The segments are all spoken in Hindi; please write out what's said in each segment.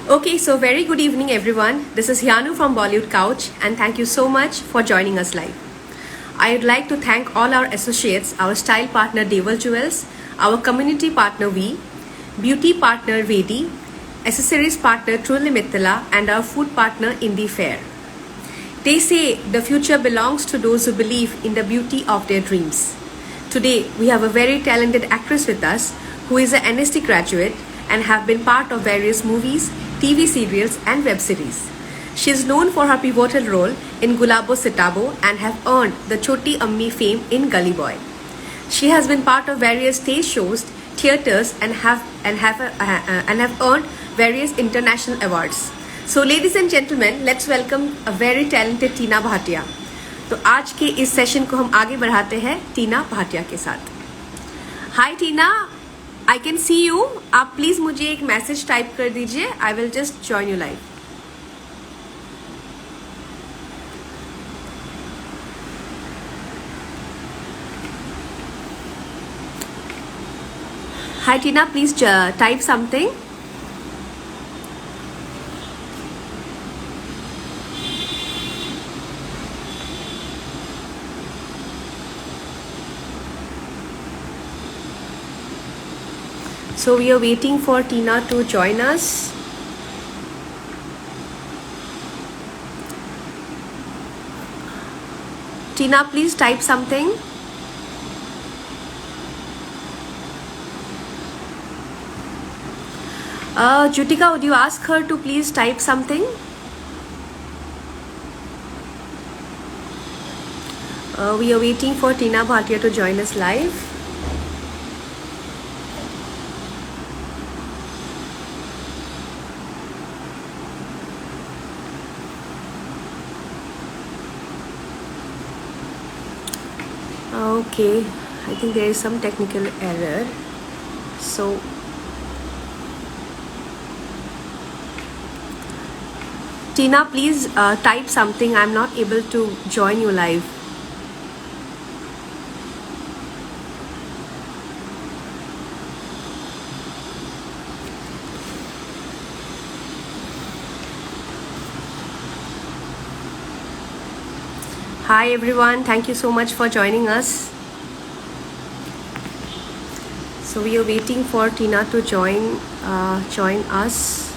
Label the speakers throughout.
Speaker 1: Okay, so very good evening, everyone. This is Hyanu from Bollywood Couch, and thank you so much for joining us live. I would like to thank all our associates, our style partner Deval Jewels, our community partner V, beauty partner Vedi, accessories partner Truly Mithila, and our food partner Indie Fair. They say the future belongs to those who believe in the beauty of their dreams. Today, we have a very talented actress with us who is an NST graduate and have been part of various movies, TV serials, and web series. She is known for her pivotal role in Gulabo Sitabo and have earned the Choti Ammi fame in Gully Boy. She has been part of various stage shows, theaters, and have earned various international awards. So, ladies and gentlemen, let's welcome a very talented Tina Bhatia. तो आज के इस सेशन को हम आगे बढ़ाते हैं टीना भाटिया के साथ. हाय टीना, आई कैन सी यू. आप प्लीज मुझे एक मैसेज टाइप कर दीजिए. I will just join you live. Hi Tina, please type something. So we are waiting for Tina to join us. Tina, please type something. Jutika, would you ask her to please type something? We are waiting for Tina Bhatia to join us live. Okay, I think there is some technical error. So Tina, please type something. I'm not able to join you live. Hi everyone, thank you so much for joining us. So we are waiting for Tina to join us.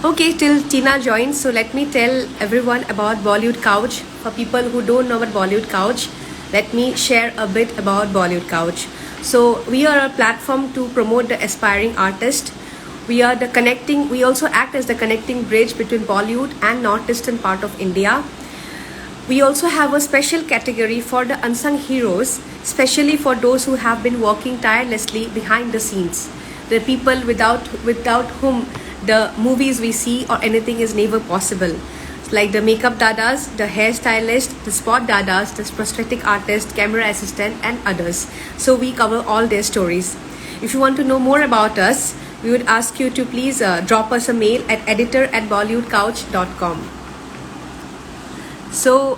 Speaker 1: Okay, till Tina joins, so let me tell everyone about Bollywood Couch. For people who don't know about Bollywood Couch, let me share a bit about Bollywood Couch. So we are a platform to promote the aspiring artist. We also act as the connecting bridge between Bollywood and northeastern part of India. We also have a special category for the unsung heroes, especially for those who have been working tirelessly behind the scenes. The people without whom the movies we see or anything is never possible. Like the makeup dadas, the hairstylist, the spot dadas, the prosthetic artist, camera assistant, and others. So we cover all their stories. If you want to know more about us, we would ask you to please drop us a mail at editor@bollywoodcouch.com. So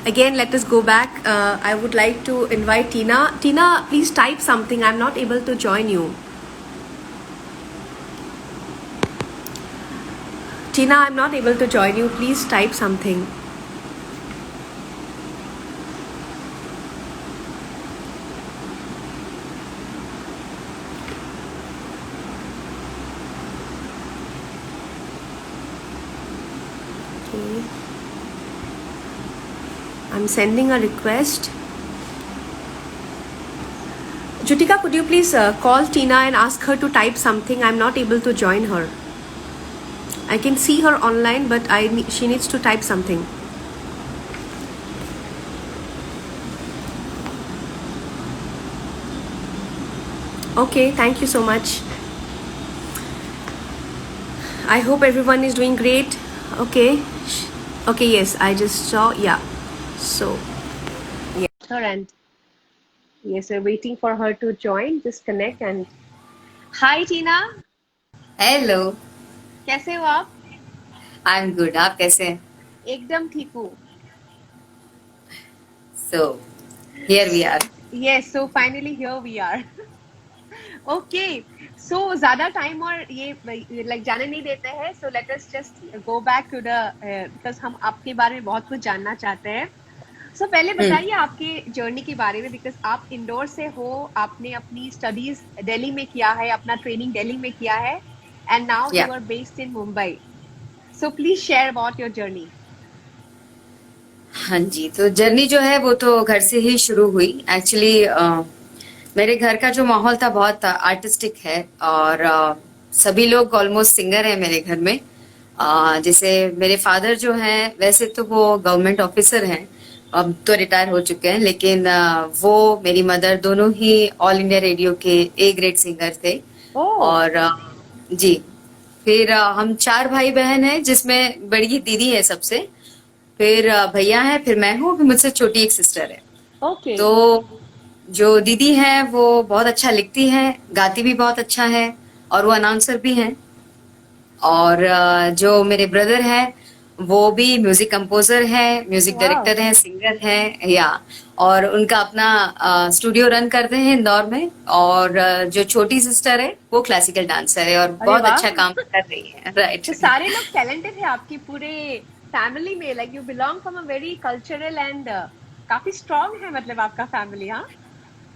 Speaker 1: again, let us go back. I would like to invite Tina. Tina, please type something. I'm not able to join you. Tina, I'm not able to join you. Please type something. Okay. I'm sending a request. Jutika, could you please call Tina and ask her to type something? I'm not able to join her. I can see her online, but she needs to type something. Okay, thank you so much. I hope everyone is doing great. Okay, yes, I just saw. Yeah, so yeah, her and yes, we're waiting for her to join. Just connect and hi Tina,
Speaker 2: hello.
Speaker 1: कैसे हो आप?
Speaker 2: I am good. आप कैसे हैं?
Speaker 1: एकदम ठीक हूँ.
Speaker 2: So here we are.
Speaker 1: Yes, so finally here we are. Okay, so ज्यादा टाइम और ये लाइक जाने नहीं देते हैं, so let us just go back to the, because हम आपके बारे में बहुत कुछ जानना चाहते हैं। सो पहले
Speaker 2: हम्म।
Speaker 1: बताइए आपके जर्नी के बारे में, बिकॉज आप इंदौर से हो, आपने अपनी स्टडीज दिल्ली में किया है, अपना ट्रेनिंग दिल्ली में किया है, एंड नाउ
Speaker 2: या
Speaker 1: you are based in Mumbai. So please share about your journey.
Speaker 2: हाँ जी, तो जर्नी जो है वो तो घर से ही शुरू हुई एक्चुअली। मेरे घर का जो माहौल था बहुत आर्टिस्टिक है, और सभी लोग ऑलमोस्ट सिंगर है मेरे घर में। जैसे मेरे फादर जो हैं वैसे तो वो गवर्नमेंट ऑफिसर हैं, अब तो रिटायर हो चुके हैं, लेकिन वो मेरी मदर दोनों ही ऑल इंडिया रेडियो के ए ग्रेड सिंगर थे।
Speaker 1: ओह।
Speaker 2: और जी, फिर हम चार भाई बहन हैं, जिसमें बड़ी दीदी है सबसे, फिर भैया है, फिर मैं हूँ, फिर मुझसे छोटी एक सिस्टर है।
Speaker 1: ओके।
Speaker 2: तो जो दीदी है वो बहुत अच्छा लिखती है, गाती भी बहुत अच्छा है, और वो अनाउंसर भी हैं। और जो मेरे ब्रदर है वो भी म्यूजिक कंपोजर है, म्यूजिक
Speaker 1: वाह।
Speaker 2: डायरेक्टर है, सिंगर है या। और उनका अपना स्टूडियो रन करते हैं इंदौर में। और जो छोटी सिस्टर है वो क्लासिकल डांसर है और
Speaker 1: अरे
Speaker 2: बहुत
Speaker 1: वाह।
Speaker 2: अच्छा काम कर रही है।
Speaker 1: तो
Speaker 2: राइट।
Speaker 1: सारे लोग टैलेंटेड है आपकी पूरे फैमिली में, like you belong from a very cultural and काफी स्ट्रांग है मतलब आपका फैमिली, हाँ।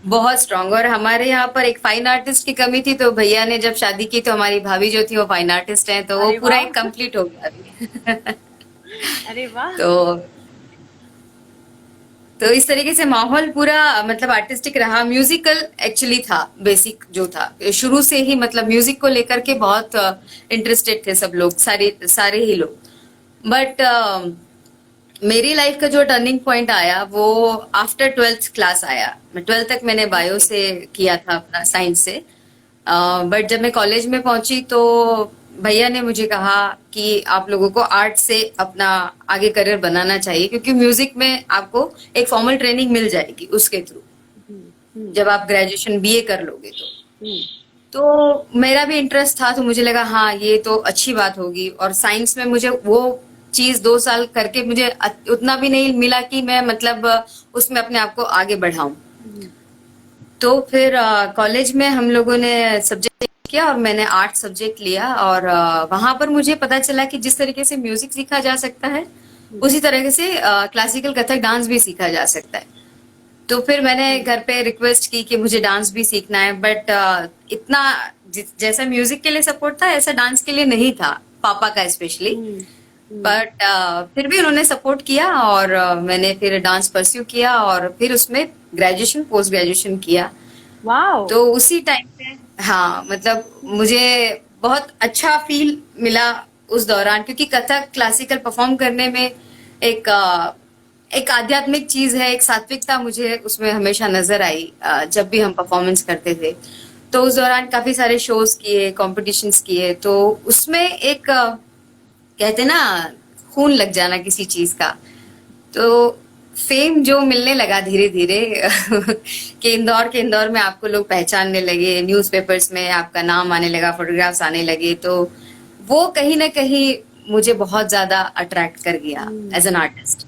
Speaker 2: बहुत स्ट्रांग। और हमारे यहाँ पर एक फाइन आर्टिस्ट की कमी थी, तो भैया ने जब शादी की तो हमारी भाभी जो थी वो फाइन आर्टिस्ट हैं, तो वो
Speaker 1: अरे
Speaker 2: पूरा
Speaker 1: वाह।
Speaker 2: एक कंप्लीट हो गया अभी।
Speaker 1: अरे वाह।
Speaker 2: तो तो इस तरीके से माहौल पूरा मतलब आर्टिस्टिक रहा। म्यूजिकल एक्चुअली था, बेसिक जो था शुरू से ही, मतलब म्यूजिक को लेकर के बहुत इंटरेस्टेड थे सब लोग, सारे सारे ही लोग। बट मेरी लाइफ का जो टर्निंग पॉइंट आया वो आफ्टर ट्वेल्थ क्लास आया। मैं ट्वेल्थ तक मैंने बायो
Speaker 1: ओके।
Speaker 2: से किया था, अपना साइंस से। बट जब मैं कॉलेज में पहुंची तो भैया ने मुझे कहा कि आप लोगों को आर्ट से अपना आगे करियर बनाना चाहिए, क्योंकि म्यूजिक में आपको एक फॉर्मल ट्रेनिंग मिल जाएगी उसके थ्रू,
Speaker 1: हम्म।
Speaker 2: जब आप ग्रेजुएशन बीए कर लोगे तो।
Speaker 1: हम्म।
Speaker 2: तो मेरा भी इंटरेस्ट था, तो मुझे लगा हाँ ये तो अच्छी बात होगी। और साइंस में मुझे वो चीज 2 साल करके मुझे उतना भी नहीं मिला कि मैं मतलब उसमें अपने आप को आगे बढ़ाऊं।
Speaker 1: हम्म।
Speaker 2: तो फिर कॉलेज में हम लोगों ने सब्जेक्ट किया और मैंने आर्ट सब्जेक्ट लिया। और वहां पर मुझे पता चला कि जिस तरीके से म्यूजिक सीखा जा सकता है, उसी तरह से क्लासिकल कथक डांस भी सीखा जा सकता है। तो फिर मैंने घर पे रिक्वेस्ट की कि मुझे डांस भी सीखना है, बट इतना जैसा म्यूजिक के लिए सपोर्ट था ऐसा डांस के लिए नहीं था, पापा का स्पेशली।
Speaker 1: हम्म। हम्म।
Speaker 2: बट फिर भी उन्होंने सपोर्ट किया, और मैंने फिर डांस परस्यू किया, और फिर उसमें ग्रेजुएशन पोस्ट ग्रेजुएशन किया।
Speaker 1: वाओ।
Speaker 2: तो उसी टाइम पे हाँ, मतलब मुझे बहुत अच्छा फील मिला उस दौरान, क्योंकि कथक क्लासिकल परफॉर्म करने में एक एक आध्यात्मिक चीज है, एक सात्विकता मुझे उसमें हमेशा नजर आई जब भी हम परफॉर्मेंस करते थे। तो उस दौरान काफी सारे शोज किए, कॉम्पिटिशन्स किए, तो उसमें एक कहते ना, खून लग जाना किसी चीज का। तो फेम जो मिलने लगा धीरे धीरे कि इंदौर में आपको लोग पहचानने लगे, न्यूज़पेपर्स में आपका नाम आने लगा, फोटोग्राफ्स आने लगे, तो वो कहीं ना कहीं मुझे बहुत ज्यादा अट्रैक्ट कर गया एज एन आर्टिस्ट।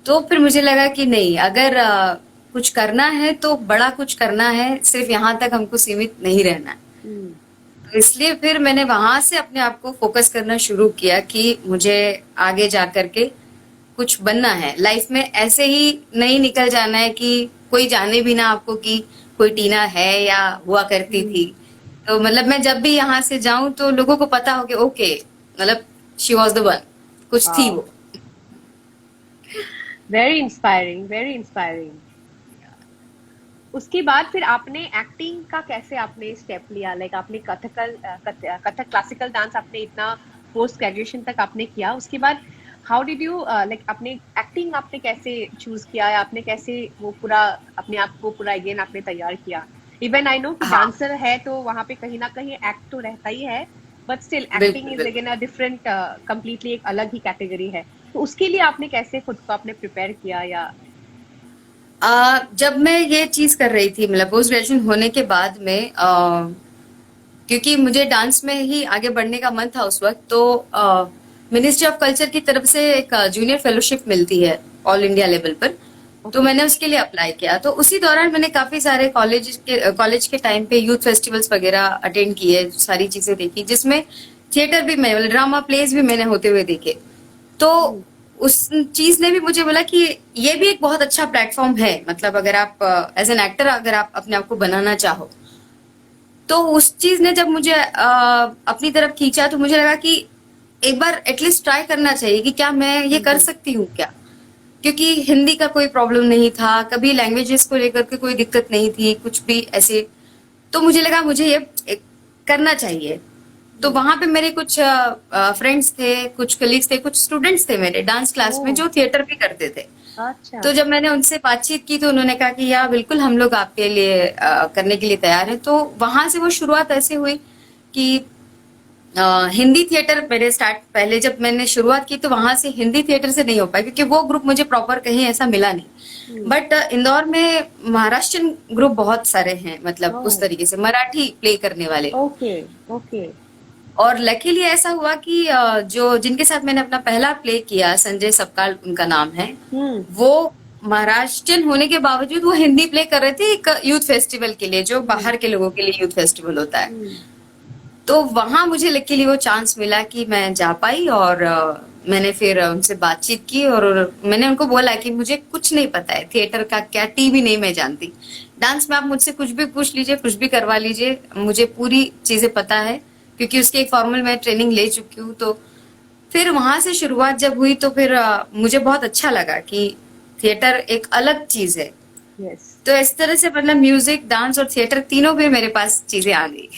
Speaker 2: तो फिर मुझे लगा कि नहीं, अगर कुछ करना है तो बड़ा कुछ करना है, सिर्फ यहाँ तक हमको सीमित नहीं रहना है।
Speaker 1: हम्म।
Speaker 2: तो इसलिए फिर मैंने वहां से अपने आप को फोकस करना शुरू किया कि मुझे आगे जा करके कुछ बनना है लाइफ में। ऐसे ही नहीं निकल जाना है कि कोई जाने भी ना आपको कि कोई टीना है या हुआ करती थी। तो मतलब मैं जब भी यहाँ से जाऊं तो लोगों को पता हो कि ओके, मतलब शी वॉज द वन, कुछ थी
Speaker 1: वाओ।
Speaker 2: वो।
Speaker 1: Very inspiring, very inspiring. उसके बाद फिर आपने एक्टिंग का कैसे आपने स्टेप लिया, लाइक आपने कथक क्लासिकल डांस आपने इतना पोस्ट ग्रेजुएशन तक आपने किया, उसके बाद हाउ डिड यू लाइक अपने एक्टिंग आपने कैसे चूज किया, या आपने कैसे वो पूरा अपने आप को पूरा अगेन आपने तैयार किया? इवन आई नो कि
Speaker 2: हाँ,
Speaker 1: डांसर है तो वहां पे कहीं ना कहीं एक्ट तो रहता ही है, बट स्टिल एक्टिंग
Speaker 2: बिल्कुल
Speaker 1: इज
Speaker 2: बिल्कुल।
Speaker 1: अगेन अ डिफरेंट, कंप्लीटली एक अलग ही कैटेगरी है। तो उसके लिए आपने कैसे खुद को आपने प्रिपेयर किया, या?
Speaker 2: जब मैं ये चीज कर रही थी, मतलब पोस्ट ग्रेजुएशन होने के बाद में, क्योंकि मुझे डांस में ही आगे बढ़ने का मन था उस वक्त, तो मिनिस्ट्री ऑफ कल्चर की तरफ से एक जूनियर फेलोशिप मिलती है ऑल इंडिया लेवल पर। तो मैंने उसके लिए अप्लाई किया। तो उसी दौरान मैंने काफी सारे कॉलेज के टाइम पे यूथ फेस्टिवल्स वगैरह अटेंड किए, सारी चीजें देखी, जिसमें थिएटर भी मैं, ड्रामा प्लेज भी मैंने होते हुए देखे। तो उस चीज ने भी मुझे बोला कि ये भी एक बहुत अच्छा प्लेटफॉर्म है, मतलब अगर आप एज एन एक्टर अगर आप अपने आप को बनाना चाहो। तो उस चीज ने जब मुझे अपनी तरफ खींचा, तो मुझे लगा कि एक बार एटलीस्ट ट्राई करना चाहिए कि क्या मैं ये कर सकती हूँ क्या। क्योंकि हिंदी का कोई प्रॉब्लम नहीं था, कभी लैंग्वेजेस को लेकर के कोई दिक्कत नहीं थी, कुछ भी ऐसे। तो मुझे लगा मुझे ये करना चाहिए। तो वहां पे मेरे कुछ फ्रेंड्स थे, कुछ कलीग्स थे, कुछ स्टूडेंट्स थे मेरे डांस क्लास में जो थिएटर भी करते थे।
Speaker 1: अच्छा।
Speaker 2: तो जब मैंने उनसे बातचीत की तो उन्होंने कहा कि या बिल्कुल हम लोग आपके लिए करने के लिए तैयार हैं। तो वहां से वो शुरुआत ऐसे हुई कि हिंदी थिएटर मेरे स्टार्ट, पहले जब मैंने शुरुआत की तो वहां से हिंदी थिएटर से नहीं हो पाया, क्योंकि वो ग्रुप मुझे प्रॉपर कहीं ऐसा मिला नहीं। बट इंदौर में महाराष्ट्रियन ग्रुप बहुत सारे हैं, मतलब उस तरीके से मराठी प्ले करने वाले।
Speaker 1: Okay okay.
Speaker 2: और लकीली ऐसा हुआ कि जो जिनके साथ मैंने अपना पहला प्ले किया, संजय सबकाल उनका नाम है, वो महाराष्ट्रियन होने के बावजूद वो हिंदी प्ले कर रहे थे एक यूथ फेस्टिवल के लिए, जो बाहर के लोगों के लिए यूथ फेस्टिवल होता है। तो वहां मुझे लकीली वो चांस मिला कि मैं जा पाई। और मैंने फिर उनसे बातचीत की और मैंने उनको बोला कि मुझे कुछ नहीं पता है थिएटर का क्या, टी भी नहीं मैं जानती, डांस में आप मुझसे कुछ भी पूछ लीजिए, कुछ भी करवा लीजिए, मुझे पूरी चीजें पता है, क्योंकि उसकी एक फॉर्मल मैं ट्रेनिंग ले चुकी हूँ। तो फिर वहां से शुरुआत जब हुई तो फिर मुझे बहुत अच्छा लगा कि थिएटर एक अलग चीज है।
Speaker 1: यस।
Speaker 2: तो इस तरह से मतलब म्यूजिक, डांस और थिएटर तीनों पे मेरे पास चीजें आ गई।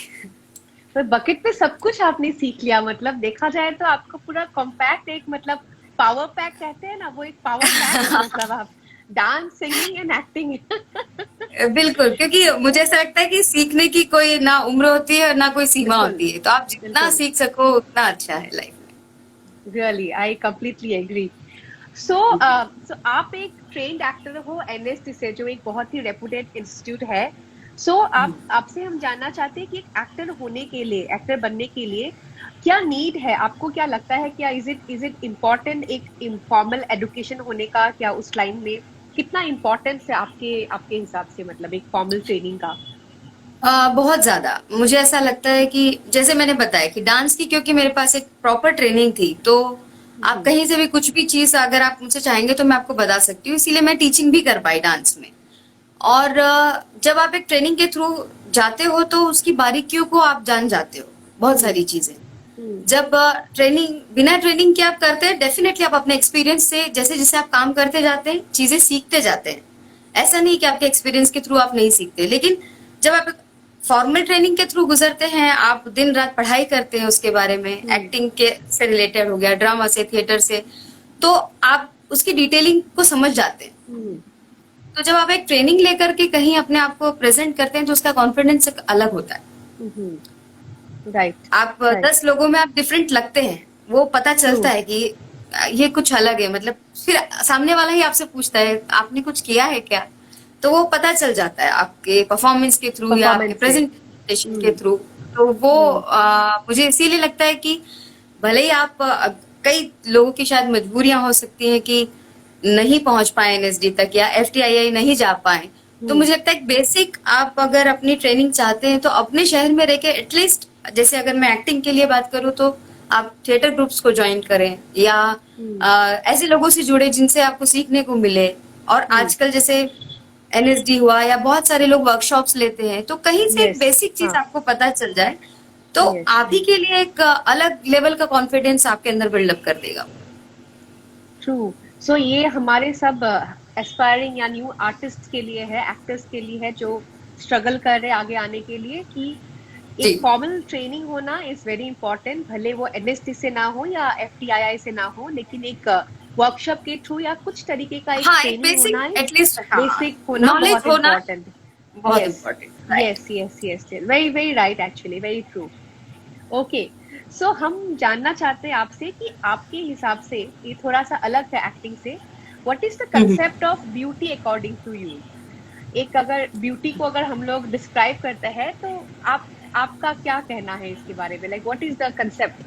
Speaker 1: तो बकेट में सब कुछ आपने सीख लिया, मतलब देखा जाए तो आपको पूरा कॉम्पैक्ट एक, मतलब पावर पैक कहते हैं ना, वो एक पावर पैक मतलब आप डांस, सिंगिंग एंड एक्टिंग।
Speaker 2: बिल्कुल, क्योंकि मुझे ऐसा लगता है कि सीखने की कोई ना उम्र होती है ना कोई सीमा
Speaker 1: बिल्कुल,
Speaker 2: होती है, तो आप जितना
Speaker 1: बिल्कुल।
Speaker 2: सीख सको उतना अच्छा है लाइफ में।
Speaker 1: Really I completely agree. So आप एक ट्रेन्ड एक्टर हो एनएसटी से, जो एक बहुत ही रेपुटेड इंस्टीट्यूट है। सो आपसे हम जानना चाहते हैं कि एक एक्टर होने के लिए, एक्टर बनने के लिए क्या नीड है, आपको क्या लगता है, क्या इज इट इम्पोर्टेंट एक इनफॉर्मल एजुकेशन होने का, क्या उस लाइन में कितना इम्पोर्टेंस है आपके आपके हिसाब से, मतलब एक फॉर्मल ट्रेनिंग का?
Speaker 2: बहुत ज्यादा मुझे ऐसा लगता है कि जैसे मैंने बताया कि डांस की, क्योंकि मेरे पास एक प्रॉपर ट्रेनिंग थी, तो आप कहीं से भी कुछ भी चीज अगर आप मुझसे चाहेंगे तो मैं आपको बता सकती हूँ, इसीलिए मैं टीचिंग भी कर पाई डांस में। और जब आप एक ट्रेनिंग के थ्रू जाते हो तो उसकी बारीकियों को आप जान जाते हो, बहुत सारी चीजें। जब ट्रेनिंग, बिना ट्रेनिंग के आप करते हैं, डेफिनेटली आप अपने एक्सपीरियंस से जैसे जैसे आप काम करते जाते हैं चीजें सीखते जाते हैं। ऐसा नहीं कि आपके एक्सपीरियंस के थ्रू आप नहीं सीखते, लेकिन जब आप फॉर्मल ट्रेनिंग के थ्रू गुजरते हैं, आप दिन रात पढ़ाई करते हैं उसके बारे में, एक्टिंग के से रिलेटेड हो गया, ड्रामा से, थिएटर से, तो आप उसकी डिटेलिंग को समझ जाते हैं। तो जब आप एक ट्रेनिंग लेकर के कहीं अपने आप को प्रेजेंट करते हैं तो उसका कॉन्फिडेंस एक अलग होता है।
Speaker 1: राइट।
Speaker 2: आप 10 लोगों में आप डिफरेंट लगते हैं, वो पता चलता है कि ये कुछ अलग है। मतलब फिर सामने वाला ही आपसे पूछता है आपने कुछ किया है क्या, तो वो पता चल जाता है आपके परफॉर्मेंस के थ्रू या आपके प्रेजेंटेशन के थ्रू। तो वो मुझे इसीलिए लगता है कि भले ही आप कई लोगों की शायद मजबूरियां हो सकती हैं कि नहीं पहुंच पाए एनएसडी तक या एफटीआईआई नहीं जा पाए, तो मुझे लगता है बेसिक आप अगर अपनी ट्रेनिंग चाहते हैं तो अपने शहर में रह के एटलीस्ट, जैसे अगर मैं एक्टिंग के लिए बात करूं तो आप थिएटर ग्रुप्स को ज्वाइन करें या ऐसे लोगों से जुड़े जिनसे आपको सीखने को मिले। और आजकल जैसे एनएसडी हुआ या बहुत सारे लोग वर्कशॉप्स लेते हैं, तो कहीं से एक बेसिक चीज आपको पता चल जाए तो आप ही के लिए एक अलग लेवल का कॉन्फिडेंस आपके अंदर बिल्डअप कर देगा।
Speaker 1: ट्रू। सो ये हमारे सब एस्पायरिंग या न्यू आर्टिस्ट के लिए है, एक्टर्स के लिए है, जो स्ट्रगल कर रहे हैं आगे आने के लिए, कि एक फॉर्मल ट्रेनिंग होना इज वेरी इंपॉर्टेंट। भले वो एनएसटी से ना हो या एफटीआईआई से ना हो, लेकिन एक वर्कशॉप के थ्रू या कुछ तरीके का एक ट्रेनिंग होना,
Speaker 2: एटलीस्ट
Speaker 1: बेसिक होना बहुत इम्पोर्टेंट,
Speaker 2: बहुत important.
Speaker 1: Yes yes yes, very very right, actually very true. Okay, so हम जानना चाहते हैं आपसे कि आपके हिसाब से, ये थोड़ा सा अलग है एक्टिंग से, what is the concept of beauty according to you? एक अगर ब्यूटी को अगर हम लोग डिस्क्राइब करते हैं तो आपका क्या कहना है इसके बारे में? Like what is the concept?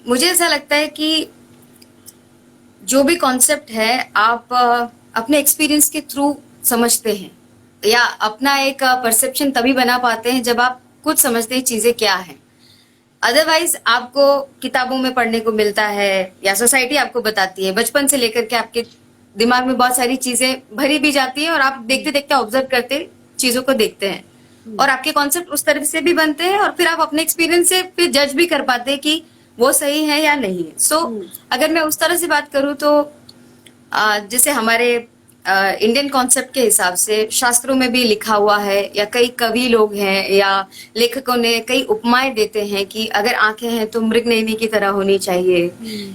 Speaker 2: मुझे ऐसा लगता है कि जो भी कॉन्सेप्ट है आप अपने एक्सपीरियंस के थ्रू समझते हैं, या अपना एक परसेप्शन तभी बना पाते हैं जब आप खुद समझते हैं चीजें क्या है। अदरवाइज आपको किताबों में पढ़ने को मिलता है या सोसाइटी आपको बताती है, बचपन से लेकर के आपके दिमाग में बहुत सारी चीजें भरी भी जाती हैं और आप देखते देखते ऑब्जर्व करते चीजों को देखते हैं और आपके कॉन्सेप्ट उस तरह से भी बनते हैं और फिर आप अपने एक्सपीरियंस से फिर जज भी कर पाते हैं कि वो सही है या नहीं है। सो अगर मैं उस तरह से बात करूं तो जैसे हमारे इंडियन कॉन्सेप्ट के हिसाब से शास्त्रों में भी लिखा हुआ है, या कई कवि लोग हैं या लेखकों ने कई उपमाएं देते हैं कि अगर आंखें हैं तो मृगनयनी की तरह होनी चाहिए,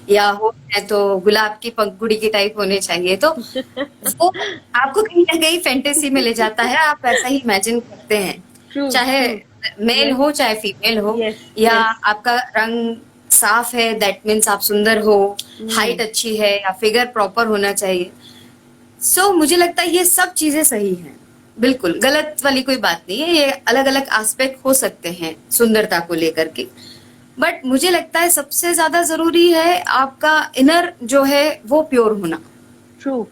Speaker 2: या हो है तो गुलाब की पंखुड़ी की टाइप होने चाहिए। तो वो आपको कहीं ना कहीं फैंटेसी में ले जाता है, आप ऐसा ही इमेजिन करते हैं, चाहे मेल हो चाहे फीमेल हो, या आपका रंग साफ है दैट मीन्स आप सुंदर हो, हाइट अच्छी है या फिगर प्रॉपर होना चाहिए। सो मुझे लगता है ये सब चीजें सही हैं, बिल्कुल गलत वाली कोई बात नहीं है। ये अलग अलग एस्पेक्ट हो सकते हैं सुंदरता को लेकर के, बट मुझे लगता है सबसे ज्यादा जरूरी है आपका इनर जो है वो प्योर होना।
Speaker 1: True,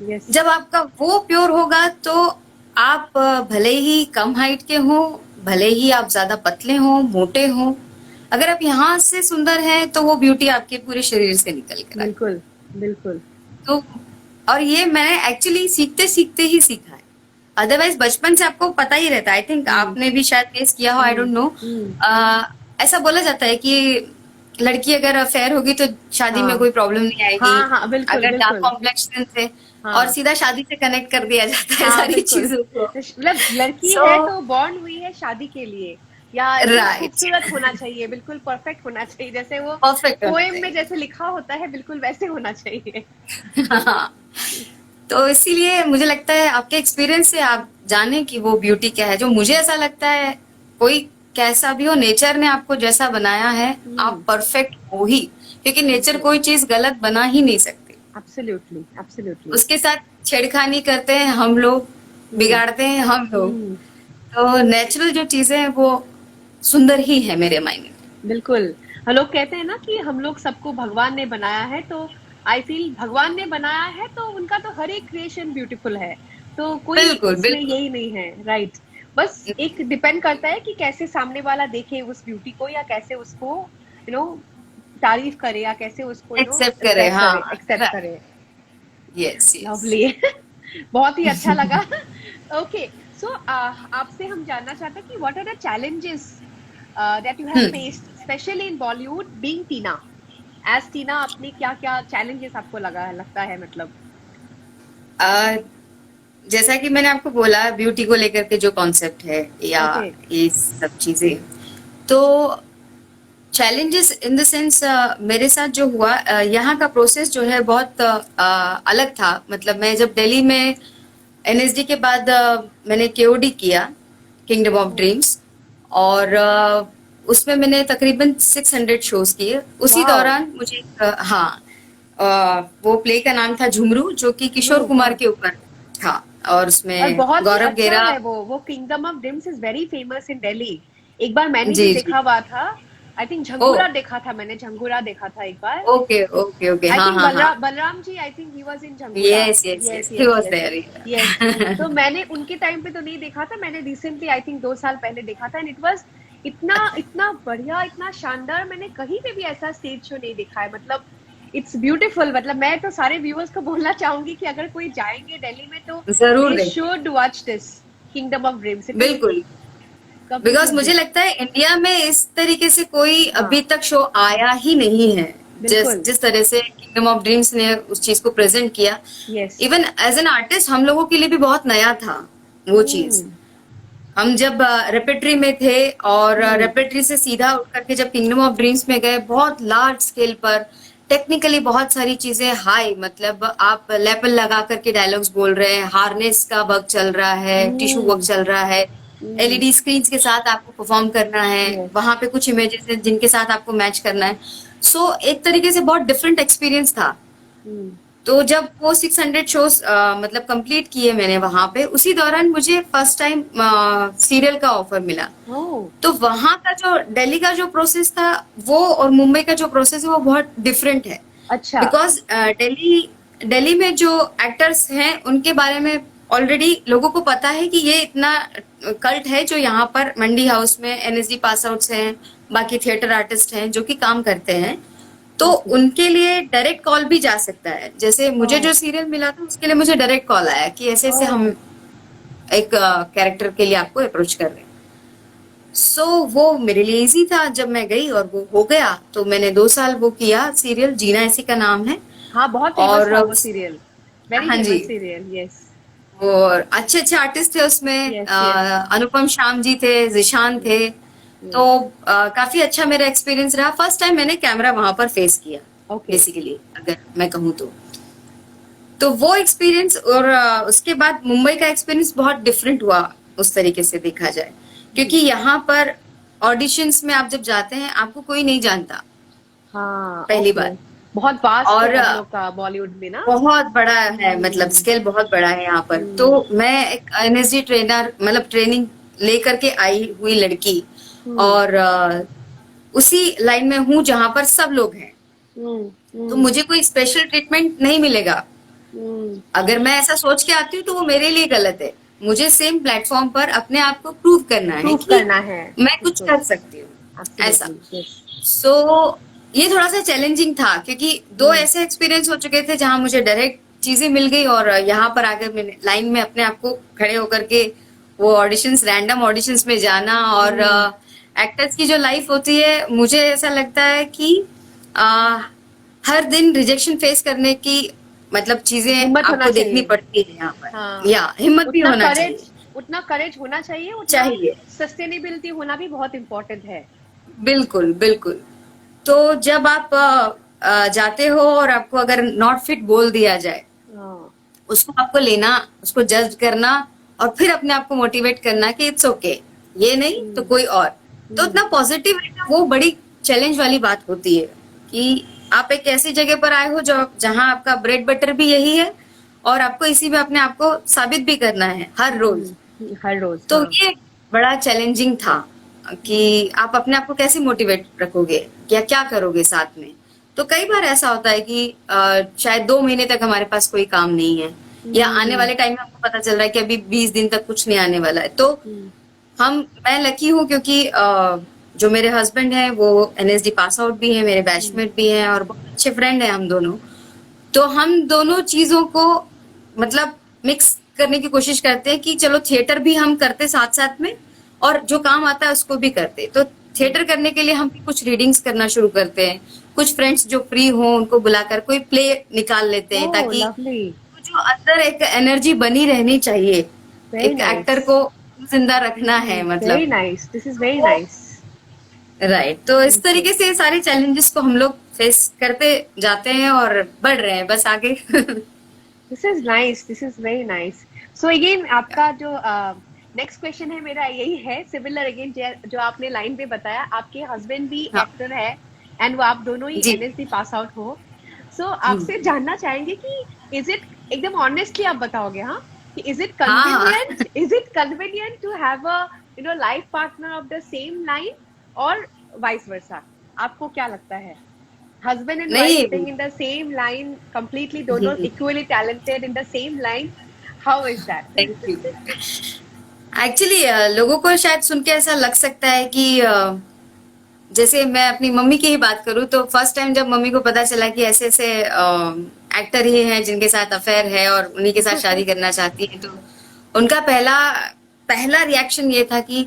Speaker 1: yes.
Speaker 2: जब आपका वो प्योर होगा तो आप भले ही कम हाइट के हो, भले ही आप ज्यादा पतले हो मोटे हो, अगर आप यहाँ से सुंदर हैं तो वो ब्यूटी आपके पूरे शरीर से निकल कर आएगी।
Speaker 1: बिल्कुल बिल्कुल।
Speaker 2: तो और ये मैंने एक्चुअली सीखते सीखते ही सीखा है, अदरवाइज बचपन से आपको पता ही रहता है। आई थिंक आपने भी शायद फेस किया हो, आई डोंट नो। ऐसा बोला जाता है कि लड़की अगर फेयर होगी तो शादी में कोई प्रॉब्लम नहीं आएगी।
Speaker 1: हाँ, हाँ, बिल्कुल,
Speaker 2: अगर डार्क
Speaker 1: बिल्कुल।
Speaker 2: कॉम्प्लेक्शन से और सीधा शादी से कनेक्ट कर दिया जाता है सारी
Speaker 1: बिल्कुल।
Speaker 2: चीजों को।
Speaker 1: मतलब लड़की
Speaker 2: So-
Speaker 1: है तो बॉर्न हुई है शादी के लिए, या
Speaker 2: Right.
Speaker 1: खूबसूरत होना चाहिए, बिल्कुल परफेक्ट होना चाहिए, जैसे वो
Speaker 2: Perfect होना
Speaker 1: पोएम
Speaker 2: चाहिए।
Speaker 1: में जैसे लिखा होता है बिल्कुल वैसे होना चाहिए।
Speaker 2: हाँ। तो इसीलिए मुझे लगता है आपके एक्सपीरियंस से आप जाने कि वो ब्यूटी क्या है। जो मुझे ऐसा लगता है, कोई कैसा भी हो, नेचर ने आपको जैसा बनाया है आप परफेक्ट हो ही, क्योंकि नेचर कोई चीज गलत बना ही नहीं सकती।
Speaker 1: Absolutely absolutely.
Speaker 2: उसके साथ छेड़खानी करते हैं हम लोग, बिगाड़ते हैं हम लोग। तो नेचुरल जो चीजें हैं वो सुंदर ही है मेरे मायने में।
Speaker 1: बिल्कुल। हम लोग कहते हैं ना कि हम लोग सबको भगवान ने बनाया है, तो आई फील भगवान ने बनाया है तो उनका तो हर एक क्रिएशन ब्यूटीफुल है, तो कोई
Speaker 2: बिल्कुल,
Speaker 1: इसमें
Speaker 2: बिल्कुल।
Speaker 1: यही नहीं है, राइट। बस एक डिपेंड करता है कि कैसे सामने वाला देखे उस ब्यूटी को, या कैसे उसको तारीफ करे, या कैसे उसको
Speaker 2: Accept करे, हाँ,
Speaker 1: एक्सेप्ट
Speaker 2: right.
Speaker 1: करे।
Speaker 2: Yes
Speaker 1: lovely. बहुत ही अच्छा लगा। ओके, सो आपसे हम जानना चाहते हैं कि what are the challenges that you have faced specially in Bollywood being Tina, as Tina, अपने क्या क्या चैलेंजेस आपको लगता है, मतलब?
Speaker 2: जैसा कि मैंने आपको बोला, ब्यूटी को लेकर के जो कॉन्सेप्ट है या ये सब चीजें, तो चैलेंजेस इन द सेंस मेरे साथ जो हुआ, यहाँ का प्रोसेस जो है बहुत अलग था। मतलब मैं जब दिल्ली में एनएसडी के बाद मैंने केओडी किया, किंगडम ऑफ ड्रीम्स, और उसमें मैंने तकरीबन 600 शोज किए। उसी दौरान मुझे वो प्ले का नाम था झुमरू, जो कि किशोर कुमार के ऊपर था, और उसमें
Speaker 1: बहुत
Speaker 2: गौरव
Speaker 1: अच्छा
Speaker 2: गेरा
Speaker 1: है वो kingdom of dreams is very famous in Delhi. एक बार मैंने
Speaker 2: जी,
Speaker 1: भी
Speaker 2: जी।
Speaker 1: देखा हुआ था, आई थिंक झंगूरा देखा था मैंने, झंगूरा देखा था एक बार।
Speaker 2: ओके ओके ओके,
Speaker 1: आई
Speaker 2: हाँ
Speaker 1: थिंक
Speaker 2: हाँ हाँ,
Speaker 1: Balram ji, I think he was in Jhangoora.
Speaker 2: Yes yes yes, he was there.
Speaker 1: Yes. तो मैंने उनके टाइम पे तो नहीं देखा था, मैंने रिसेंटली आई थिंक 2 साल पहले देखा था, एंड इट वाज इतना बढ़िया, इतना शानदार। मैंने कहीं पे भी ऐसा स्टेज शो नहीं देखा है, मतलब इट्स ब्यूटीफुल। मतलब मैं तो सारे व्यूअर्स को बोलना चाहूंगी कि अगर कोई जाएंगे दिल्ली में तो
Speaker 2: जरूर
Speaker 1: दे
Speaker 2: देखें।
Speaker 1: Should watch this kingdom of dreams.
Speaker 2: बिल्कुल, बिकॉज मुझे लगता है इंडिया में इस तरीके से कोई अभी तक शो आया ही नहीं है, जिस तरह से किंगडम ऑफ ड्रीम्स ने उस चीज को प्रेजेंट किया।
Speaker 1: Yes.
Speaker 2: Even as an artist हम लोगों के लिए भी बहुत नया था वो चीज। हम जब रेपेट्री में थे और रेपेट्री से सीधा उठ करके जब किंगडम ऑफ ड्रीम्स में गए, बहुत लार्ज स्केल पर टेक्निकली बहुत सारी चीजें हाई, मतलब आप लेपल लगा करके डायलॉग्स बोल रहे हैं, हार्नेस का वर्क चल रहा है, टिश्यू वर्क चल रहा है, एलईडी स्क्रीन के साथ आपको परफॉर्म करना है, वहां पे कुछ इमेजेस हैं जिनके साथ आपको मैच करना है। सो एक तरीके से बहुत डिफरेंट एक्सपीरियंस था। तो जब वो 600 शोज मतलब कंप्लीट किए मैंने वहां पे, उसी दौरान मुझे फर्स्ट टाइम सीरियल का ऑफर मिला। तो वहां का जो दिल्ली का जो प्रोसेस था वो और मुंबई का जो प्रोसेस है वो बहुत डिफरेंट है।
Speaker 1: अच्छा।
Speaker 2: बिकॉज दिल्ली दिल्ली में जो एक्टर्स हैं उनके बारे में ऑलरेडी लोगों को पता है कि ये इतना कल्ट है, जो यहाँ पर मंडी हाउस में एनएसडी पास आउट्स हैं, बाकी थिएटर आर्टिस्ट हैं जो कि काम करते हैं, तो
Speaker 1: Okay.
Speaker 2: उनके लिए डायरेक्ट कॉल भी जा सकता है। जैसे मुझे
Speaker 1: Oh.
Speaker 2: जो सीरियल मिला था उसके लिए मुझे डायरेक्ट कॉल आया कि ऐसे ऐसे हम एक कैरेक्टर के लिए आपको अप्रोच कर रहे हैं। सो वो मेरे लिए इजी था जब मैं गई और वो हो गया। तो मैंने 2 साल वो किया सीरियल, जीना ऐसी का नाम है।
Speaker 1: हाँ, बहुत फेमस
Speaker 2: और
Speaker 1: था वो सीरियल, वेरी
Speaker 2: हाँ जी,
Speaker 1: फेमस सीरियल। यस
Speaker 2: और अच्छे अच्छे आर्टिस्ट थे उसमें।
Speaker 1: Yes yes.
Speaker 2: अनुपम श्याम जी थे, जिशान थे। तो काफी अच्छा मेरा एक्सपीरियंस रहा। फर्स्ट टाइम मैंने कैमरा वहां पर फेस किया
Speaker 1: ओके।
Speaker 2: बेसिकली, अगर मैं कहूँ तो वो एक्सपीरियंस। और उसके बाद मुंबई का एक्सपीरियंस बहुत डिफरेंट हुआ उस तरीके से देखा जाए, क्योंकि यहाँ पर ऑडिशंस में आप जब जाते हैं आपको कोई नहीं जानता
Speaker 1: हाँ
Speaker 2: पहली
Speaker 1: ओके।
Speaker 2: बार।
Speaker 1: बहुत वास्ट
Speaker 2: और
Speaker 1: है हम लोग का बॉलीवुड में ना।
Speaker 2: बहुत बड़ा है, मतलब स्केल बहुत बड़ा है यहाँ पर। तो मैं एक एनएसडी ट्रेनर, मतलब ट्रेनिंग लेकर के आई हुई लड़की, और उसी लाइन में हूँ जहां पर सब लोग हैं। तो मुझे कोई स्पेशल ट्रीटमेंट नहीं मिलेगा। अगर मैं ऐसा सोच के आती हूँ तो वो मेरे लिए गलत है। मुझे सेम प्लेटफॉर्म पर अपने आप को प्रूव करना है
Speaker 1: प्रूव
Speaker 2: कि
Speaker 1: करना है।
Speaker 2: मैं कुछ कर सकती हूँ, ऐसा।
Speaker 1: Absolutely yes.
Speaker 2: सो ये थोड़ा सा चैलेंजिंग था, क्योंकि 2 ऐसे एक्सपीरियंस हो चुके थे जहां मुझे डायरेक्ट चीजें मिल गई, और यहाँ पर आकर मैंने लाइन में अपने आप को खड़े होकर के वो ऑडिशंस, रैंडम ऑडिशंस में जाना। और एक्टर्स की जो लाइफ होती है, मुझे ऐसा लगता है कि आ, हर दिन रिजेक्शन फेस करने की, मतलब चीजें
Speaker 1: हिम्मत होना
Speaker 2: आपको देखनी
Speaker 1: चाहिए।
Speaker 2: पड़ती है यहाँ पर।
Speaker 1: हाँ,
Speaker 2: या हिम्मत भी
Speaker 1: उतना
Speaker 2: होना
Speaker 1: करेज,
Speaker 2: चाहिए।
Speaker 1: उतना करेज होना चाहिए, उतना
Speaker 2: चाहिए,
Speaker 1: सस्टेनेबिलिटी होना भी बहुत इम्पोर्टेंट है।
Speaker 2: बिल्कुल बिल्कुल। तो जब आप जाते हो और आपको अगर नॉट फिट बोल दिया जाए,
Speaker 1: हाँ
Speaker 2: उसको आपको लेना, उसको जज करना, और फिर अपने आप को मोटिवेट करना कि इट्स ओके, ये नहीं तो कोई और। तो इतना पॉजिटिव रहना, वो बड़ी चैलेंज वाली बात होती है कि आप एक ऐसी जगह पर आए हो जो जहां आपका ब्रेड बटर भी यही है, और आपको इसी में अपने आप को साबित भी करना है हर रोज।
Speaker 1: हर रोज।
Speaker 2: तो
Speaker 1: हाँ
Speaker 2: ये बड़ा चैलेंजिंग था कि आप अपने आप को कैसे मोटिवेट रखोगे या क्या करोगे साथ में। तो कई बार ऐसा होता है कि शायद 2 महीने तक हमारे पास कोई काम नहीं है, या आने वाले टाइम में हमको पता चल रहा है कि अभी 20 दिन तक कुछ नहीं आने वाला है। तो मैं लकी हूँ, क्योंकि जो मेरे हस्बैंड हैं वो एनएसडी पास आउट भी हैं, मेरे बैचमेट भी हैं, और बहुत अच्छे फ्रेंड हैं हम दोनों। तो हम दोनों चीजों को मतलब मिक्स करने की कोशिश करते हैं कि चलो थिएटर भी हम करते साथ साथ में, और जो काम आता है उसको भी करते। तो थिएटर करने के लिए हम कुछ रीडिंग्स करना शुरू करते हैं। कुछ फ्रेंड्स जो फ्री हो उनको बुलाकर कोई प्ले निकाल लेते हैं,
Speaker 1: ओह
Speaker 2: ताकि
Speaker 1: लवली,
Speaker 2: जो अंदर एक एनर्जी बनी रहनी चाहिए।
Speaker 1: वेरी
Speaker 2: एक एक्टर
Speaker 1: नाइस,
Speaker 2: को जिंदा रखना है,
Speaker 1: वेरी
Speaker 2: मतलब।
Speaker 1: Nice, this is very nice.
Speaker 2: Right. तो इस तरीके से सारे चैलेंजेस को हम लोग फेस करते जाते हैं और बढ़ रहे हैं बस आगे।
Speaker 1: This is nice, this is very nice. So again आपका जो नेक्स्ट क्वेश्चन है मेरा यही है, सिमिलर अगेन जो आपने लाइन पे बताया, आपके हस्बैंड भी
Speaker 2: हाँ
Speaker 1: एक्टर है एंड वो आप दोनों ही
Speaker 2: जी।
Speaker 1: एनएसडी पास आउट हो। सो आपसे जानना चाहेंगे कि इज इट, एकदम ऑनेस्टली आप बताओगे हाँ, कि इज इट
Speaker 2: हाँ
Speaker 1: convenient, is it convenient to have a life partner of the same line और वाइस वर्सा? आपको क्या लगता है? हस्बैंड एंड वाइफ
Speaker 2: नहीं।
Speaker 1: Sitting in the same line, completely दोनों equally talented in the same line, how is that?
Speaker 2: Thank you. Actually लोगों को शायद सुन के ऐसा लग सकता है कि जैसे मैं अपनी मम्मी की ही बात करूं, तो फर्स्ट टाइम जब मम्मी को पता चला कि ऐसे ऐसे एक्टर ही हैं जिनके साथ अफेयर है और उन्हीं के साथ शादी करना चाहती है, तो उनका पहला पहला रिएक्शन ये था कि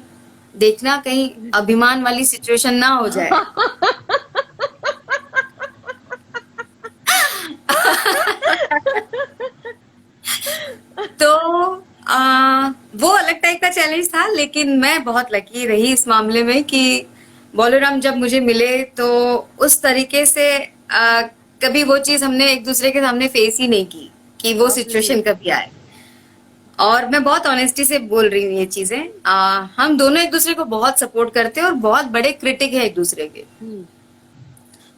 Speaker 2: देखना कहीं अभिमान वाली सिचुएशन ना हो जाए। तो वो अलग टाइप का चैलेंज था, लेकिन मैं बहुत लकी रही इस मामले में कि बॉलराम जब मुझे मिले तो उस तरीके से कभी वो चीज हमने एक दूसरे के सामने फेस ही नहीं की कि वो सिचुएशन कभी आए। और मैं बहुत ऑनेस्टी से बोल रही हूँ ये चीजें। हम दोनों एक दूसरे को बहुत सपोर्ट करते हैं और बहुत बड़े क्रिटिक है एक दूसरे के।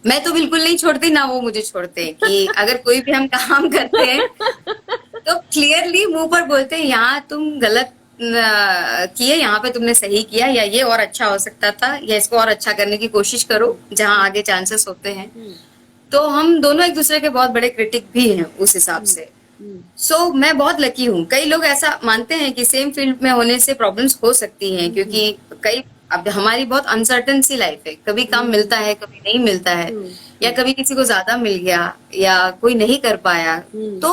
Speaker 2: मैं तो बिल्कुल नहीं छोड़ती, ना वो मुझे छोड़ते हैं कि अगर कोई भी हम काम करते हैं तो क्लियरली मुंह पर बोलते हैं यहाँ तुम गलत किए, यहाँ पे तुमने सही किया, या ये और अच्छा हो सकता था, या इसको और अच्छा करने की कोशिश करो जहां आगे चांसेस होते हैं। तो हम दोनों एक दूसरे के बहुत बड़े क्रिटिक भी हैं उस हिसाब से। सो मैं बहुत लकी हूँ। कई लोग ऐसा मानते हैं कि सेम फील्ड में होने से प्रॉब्लम्स हो सकती हैं, क्योंकि कई अब हमारी बहुत अनसर्टन सी लाइफ है, कभी काम मिलता है कभी नहीं मिलता है, या कभी किसी को ज्यादा मिल गया या कोई नहीं कर पाया, तो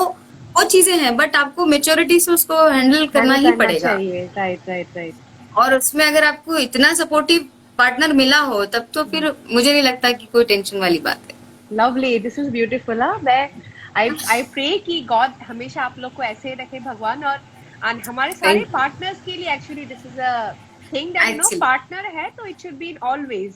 Speaker 2: वो चीजें हैं। बट आपको मेच्योरिटी से उसको हैंडल करना ही पड़ेगा।
Speaker 1: Right right right.
Speaker 2: और उसमें अगर आपको इतना सपोर्टिव पार्टनर मिला हो तब तो फिर मुझे नहीं लगता कि कोई टेंशन वाली बात है।
Speaker 1: Lovely, this is beautiful. मैं आई प्रे कि गॉड हमेशा आप लोग को ऐसे रखे भगवान, और हमारे सारे पार्टनर्स के लिए actually this is a thing that no partner है तो इट शुड बी ऑलवेज,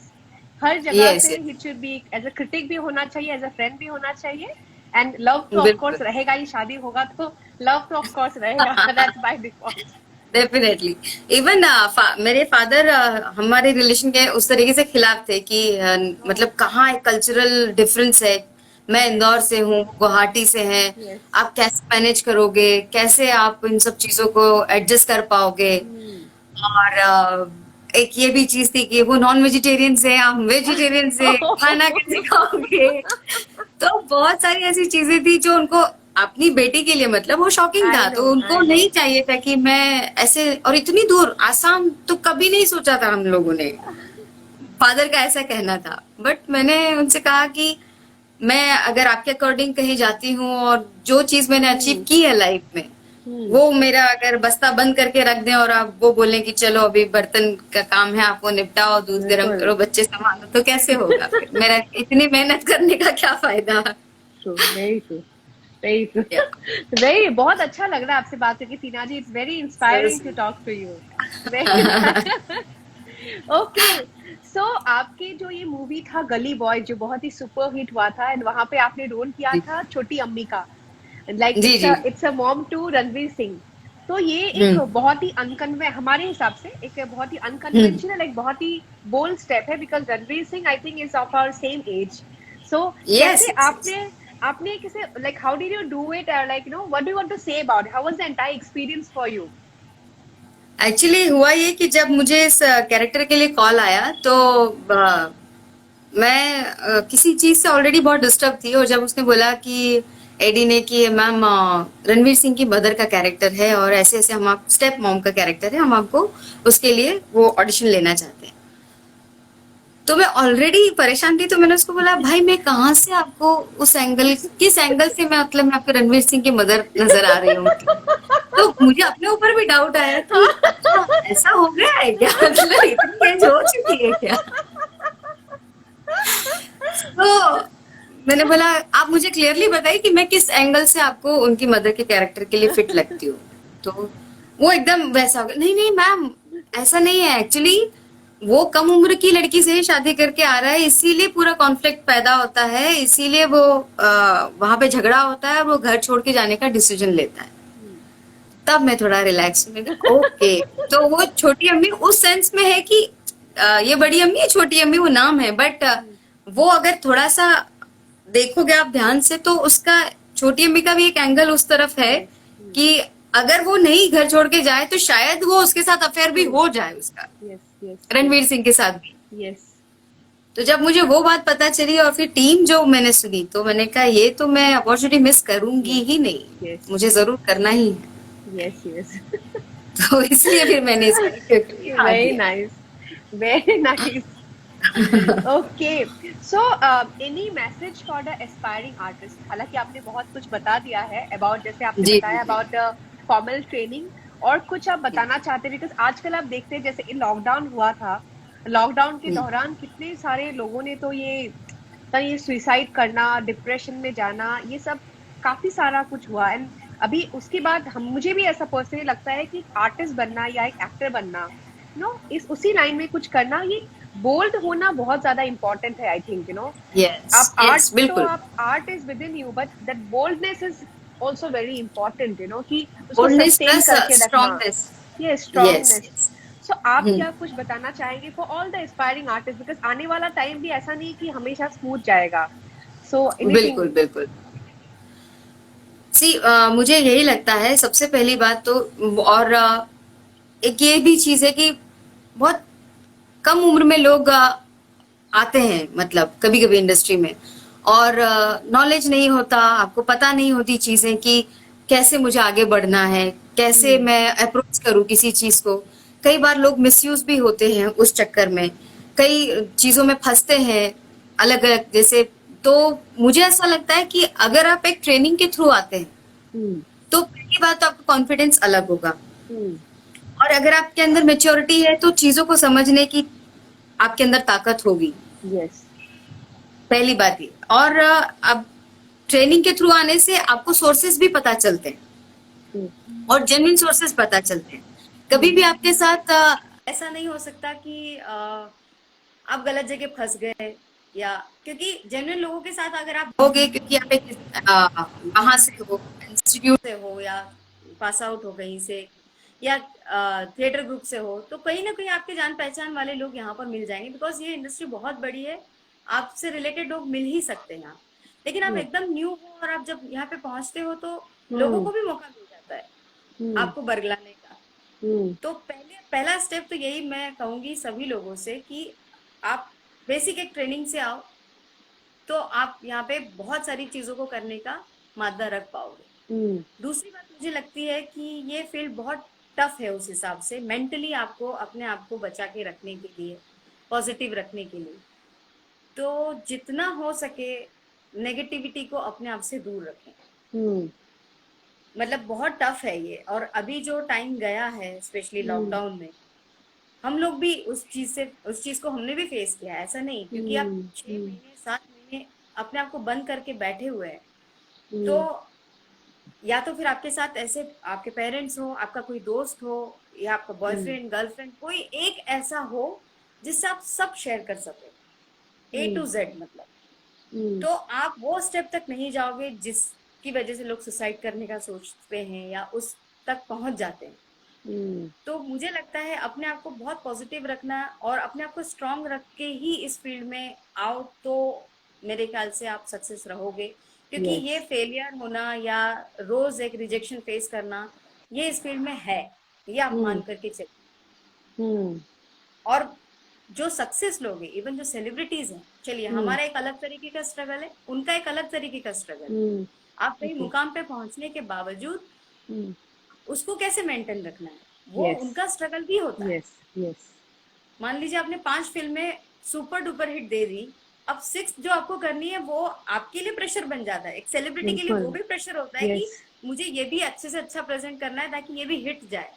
Speaker 1: हर जगह से it should be as a critic भी होना चाहिए, एज अ फ्रेंड भी होना चाहिए, एंड लव तो ऑफ कोर्स रहेगा ही, शादी होगा तो लव तो ऑफ कोर्स रहेगा, that's by default.
Speaker 2: Definitely. Even मेरे फादर हमारे रिलेशन के उस तरीके से खिलाफ थे कि मतलब कहाँ एक कल्चरल डिफरेंस है, मैं इंदौर से हूँ, गुवाहाटी से हैं, आप कैसे मैनेज करोगे, कैसे आप इन सब चीजों को एडजस्ट कर पाओगे। और एक ये भी चीज थी कि वो नॉन वेजिटेरियन से, हम वेजिटेरियन से, खाना कैसे खाओगे। तो बहुत सारी ऐसी चीजें थी जो उनको अपनी बेटी के लिए मतलब वो शॉकिंग था, तो उनको नहीं चाहिए था कि मैं ऐसे, और इतनी दूर आसाम तो कभी नहीं सोचा था हम लोगों ने। फादर का ऐसा कहना था। बट मैंने उनसे कहा कि मैं अगर आपके अकॉर्डिंग कहीं जाती हूँ और जो चीज मैंने अचीव की है लाइफ में, वो मेरा अगर बस्ता बंद करके रख दें और आप वो बोलें कि चलो अभी बर्तन का काम है, आप वो निपटाओ, दूध गर्म करो, बच्चे संभालो, तो कैसे होगा फिर? मेरा इतनी मेहनत करने का क्या फायदा।
Speaker 1: Very true, very true, very, बहुत अच्छा लग रहा है आपसे बात करके Tina ji. It's very inspiring to talk to you. Okay, so आपके जो ये मूवी था गली बॉय जो बहुत ही सुपर हिट हुआ था, एंड वहां पे आपने रोल किया था छोटी अम्मी का, like it's a mom to Ranveer Singh. तो ये एक बहुत ही हमारे हिसाब से एक बहुत ही अनकन्वेंशनल, एक बहुत ही बोल्ड स्टेप है, because Ranveer Singh I think is of our same age. So कैसे आपने किसे, like how did you do it, like you know what do you want to say about, how was the entire experience for you?
Speaker 2: Actually हुआ ये कि जब मुझे इस कैरेक्टर के लिए कॉल आया तो मैं किसी चीज से ऑलरेडी बहुत डिस्टर्ब थी, और जब उसने बोला कि एडी ने कि मैम रणवीर सिंह की मदर का कैरेक्टर है और ऐसे ऐसे हम आप स्टेप मॉम का कैरेक्टर है, हम आपको उसके लिए वो ऑडिशन लेना चाहते हैं, तो मैं ऑलरेडी परेशान थी। तो मैंने उसको बोला भाई मैं कहाँ से आपको उस एंगल, किस एंगल से मैं मतलब मैं आपको रणवीर सिंह की मदर नजर आ रही हूँ। तो मुझे अपने ऊपर भी डाउट आया कि अच्छा ऐसा हो गया है क्या, मतलब इतनी एज हो चुकी है क्या। तो मैंने बोला आप मुझे क्लियरली बताइए कि मैं किस एंगल से आपको उनकी मदर के कैरेक्टर के लिए फिट लगती हूँ। तो वो एकदम वैसा हो गया, नहीं नहीं मैम ऐसा नहीं है, एक्चुअली वो कम उम्र की लड़की से ही शादी करके आ रहा है, इसीलिए पूरा कॉन्फ्लिक्ट पैदा होता है, इसीलिए वो वहां पे झगड़ा होता है, वो घर छोड़ के जाने का डिसीजन लेता है। तब मैं थोड़ा रिलैक्स हूँ। ओके, तो वो छोटी अम्मी उस सेंस में है कि ये बड़ी अम्मी है, छोटी अम्मी वो नाम है, बट वो अगर थोड़ा सा देखोगे आप ध्यान से तो उसका छोटी अम्मी का भी एक एंगल उस तरफ है कि अगर वो नहीं घर छोड़ के जाए तो शायद वो उसके साथ अफेयर भी हो जाए उसका, रणवीर सिंह के साथ भी। तो जब मुझे वो बात पता चली और फिर टीम जो मैंने सुनी, तो मैंने कहा ये तो मैं अपॉर्चुनिटी मिस करूंगी ही नहीं, मुझे जरूर करना ही है। तो इसलिए फिर मैंने
Speaker 1: very nice, very nice. Okay, so any message for the aspiring artist? हालांकि आपने बहुत कुछ बता दिया है अबाउट, जैसे आपने बताया अबाउट फॉर्मल ट्रेनिंग, और कुछ आप बताना चाहते हैं? बिकॉज आजकल आप देखते हैं जैसे लॉकडाउन हुआ था, लॉकडाउन के दौरान कितने सारे लोगों ने तो ये सुसाइड करना, डिप्रेशन में जाना, ये सब काफी सारा कुछ हुआ। एंड अभी उसके बाद मुझे भी ऐसा पर्सनली लगता है कि आर्टिस्ट बनना या एक एक्टर बनना, इस उसी लाइन में कुछ करना, ये बोल्ड होना बहुत ज्यादा इम्पोर्टेंट है, आई थिंक, आप art is with in you, but that boldness is also very important, कि उसको सस्टेन करके रखना, ये स्ट्रॉन्गनेस। सो आप क्या कुछ बताना चाहेंगे for all the aspiring artist, because आने वाला टाइम भी ऐसा नहीं कि हमेशा स्मूथ जाएगा। सो
Speaker 2: बिल्कुल बिल्कुल मुझे यही लगता है सबसे पहली बात तो, और एक ये भी चीज है कि बहुत कम उम्र में लोग आते हैं मतलब कभी कभी इंडस्ट्री में, और नॉलेज नहीं होता, आपको पता नहीं होती चीजें कि कैसे मुझे आगे बढ़ना है, कैसे मैं अप्रोच करूं किसी चीज को। कई बार लोग मिसयूज भी होते हैं उस चक्कर में, कई चीजों में फंसते हैं अलग अलग जैसे। तो मुझे ऐसा लगता है कि अगर आप एक ट्रेनिंग के थ्रू आते हैं
Speaker 1: हम्म,
Speaker 2: तो पहली बात तो आपका कॉन्फिडेंस अलग होगा,
Speaker 1: हम्म,
Speaker 2: और अगर आपके अंदर मेच्योरिटी है तो चीजों को समझने की आपके अंदर ताकत होगी।
Speaker 1: यस,
Speaker 2: पहली बात ये। और अब ट्रेनिंग के थ्रू आने से आपको सोर्सेज भी पता चलते हैं और जेन्युइन सोर्सेज पता चलते हैं। कभी भी आपके साथ ऐसा नहीं हो सकता कि आप गलत जगह फंस गए, या क्योंकि जेन्युइन लोगों के साथ अगर आप होगे, क्योंकि आप एक वहां से हो, इंस्टीट्यूट से हो, या पास आउट हो कहीं से, या थिएटर ग्रुप से हो, तो कहीं ना कहीं आपके जान पहचान वाले लोग यहाँ पर मिल जाएंगे, बिकॉज ये इंडस्ट्री बहुत बड़ी है, आपसे रिलेटेड लोग मिल ही सकते हैं यहाँ। लेकिन आप एकदम न्यू हो और आप जब यहाँ पे पहुंचते हो तो लोगों को भी मौका मिल जाता है आपको बरगलाने का। तो पहला स्टेप तो यही मैं कहूंगी सभी लोगों से कि आप बेसिक एक ट्रेनिंग से आओ, तो आप यहाँ पे बहुत सारी चीजों को करने का मादा रख पाओगे। दूसरी बात मुझे लगती है कि ये फील्ड बहुत टफ है, उस हिसाब से मेंटली आपको अपने आप को बचा के रखने के लिए, पॉजिटिव रखने के लिए, तो जितना हो सके नेगेटिविटी को अपने आप से दूर रखें। मतलब बहुत टफ है ये, और अभी जो टाइम गया है स्पेशली लॉकडाउन में, हम लोग भी उस चीज को हमने भी फेस किया है। ऐसा नहीं क्योंकि आप 6 महीने 7 महीने अपने आप को बंद करके बैठे हुए हैं, तो या तो फिर आपके साथ ऐसे आपके पेरेंट्स हो, आपका कोई दोस्त हो, या आपका बॉयफ्रेंड गर्लफ्रेंड, कोई एक ऐसा हो जिससे आप सब शेयर कर सके A to Z, मतलब। तो आप वो स्टेप तक नहीं जाओगे जिसकी वजह से लोग सुसाइड करने का सोचते हैं या उस तक पहुंच जाते हैं। तो मुझे लगता है अपने आप को बहुत पॉजिटिव रखना और अपने आप को स्ट्रांग रख के ही इस फील्ड में आओ, तो मेरे ख्याल से आप सक्सेस रहोगे। क्योंकि ये फेलियर होना या रोज एक रिजेक्शन फेस करना, ये इस फील्ड में है, ये आप मान करके चलिए। और जो सक्सेस लोग हैं, इवन जो सेलिब्रिटीज हैं, चलिए हमारा एक अलग तरीके का स्ट्रगल है, उनका एक अलग तरीके का स्ट्रगल है। आप कहीं मुकाम पे पहुंचने के बावजूद उसको कैसे मेंटेन रखना है, वो उनका स्ट्रगल भी होता है। मान लीजिए आपने 5 फिल्में सुपर डुपर हिट दे दी, अब 6 जो आपको करनी है वो आपके लिए प्रेशर बन जाता है। एक सेलिब्रिटी के लिए वो भी प्रेशर होता है कि मुझे ये भी अच्छे से अच्छा प्रेजेंट करना है ताकि ये भी हिट जाए।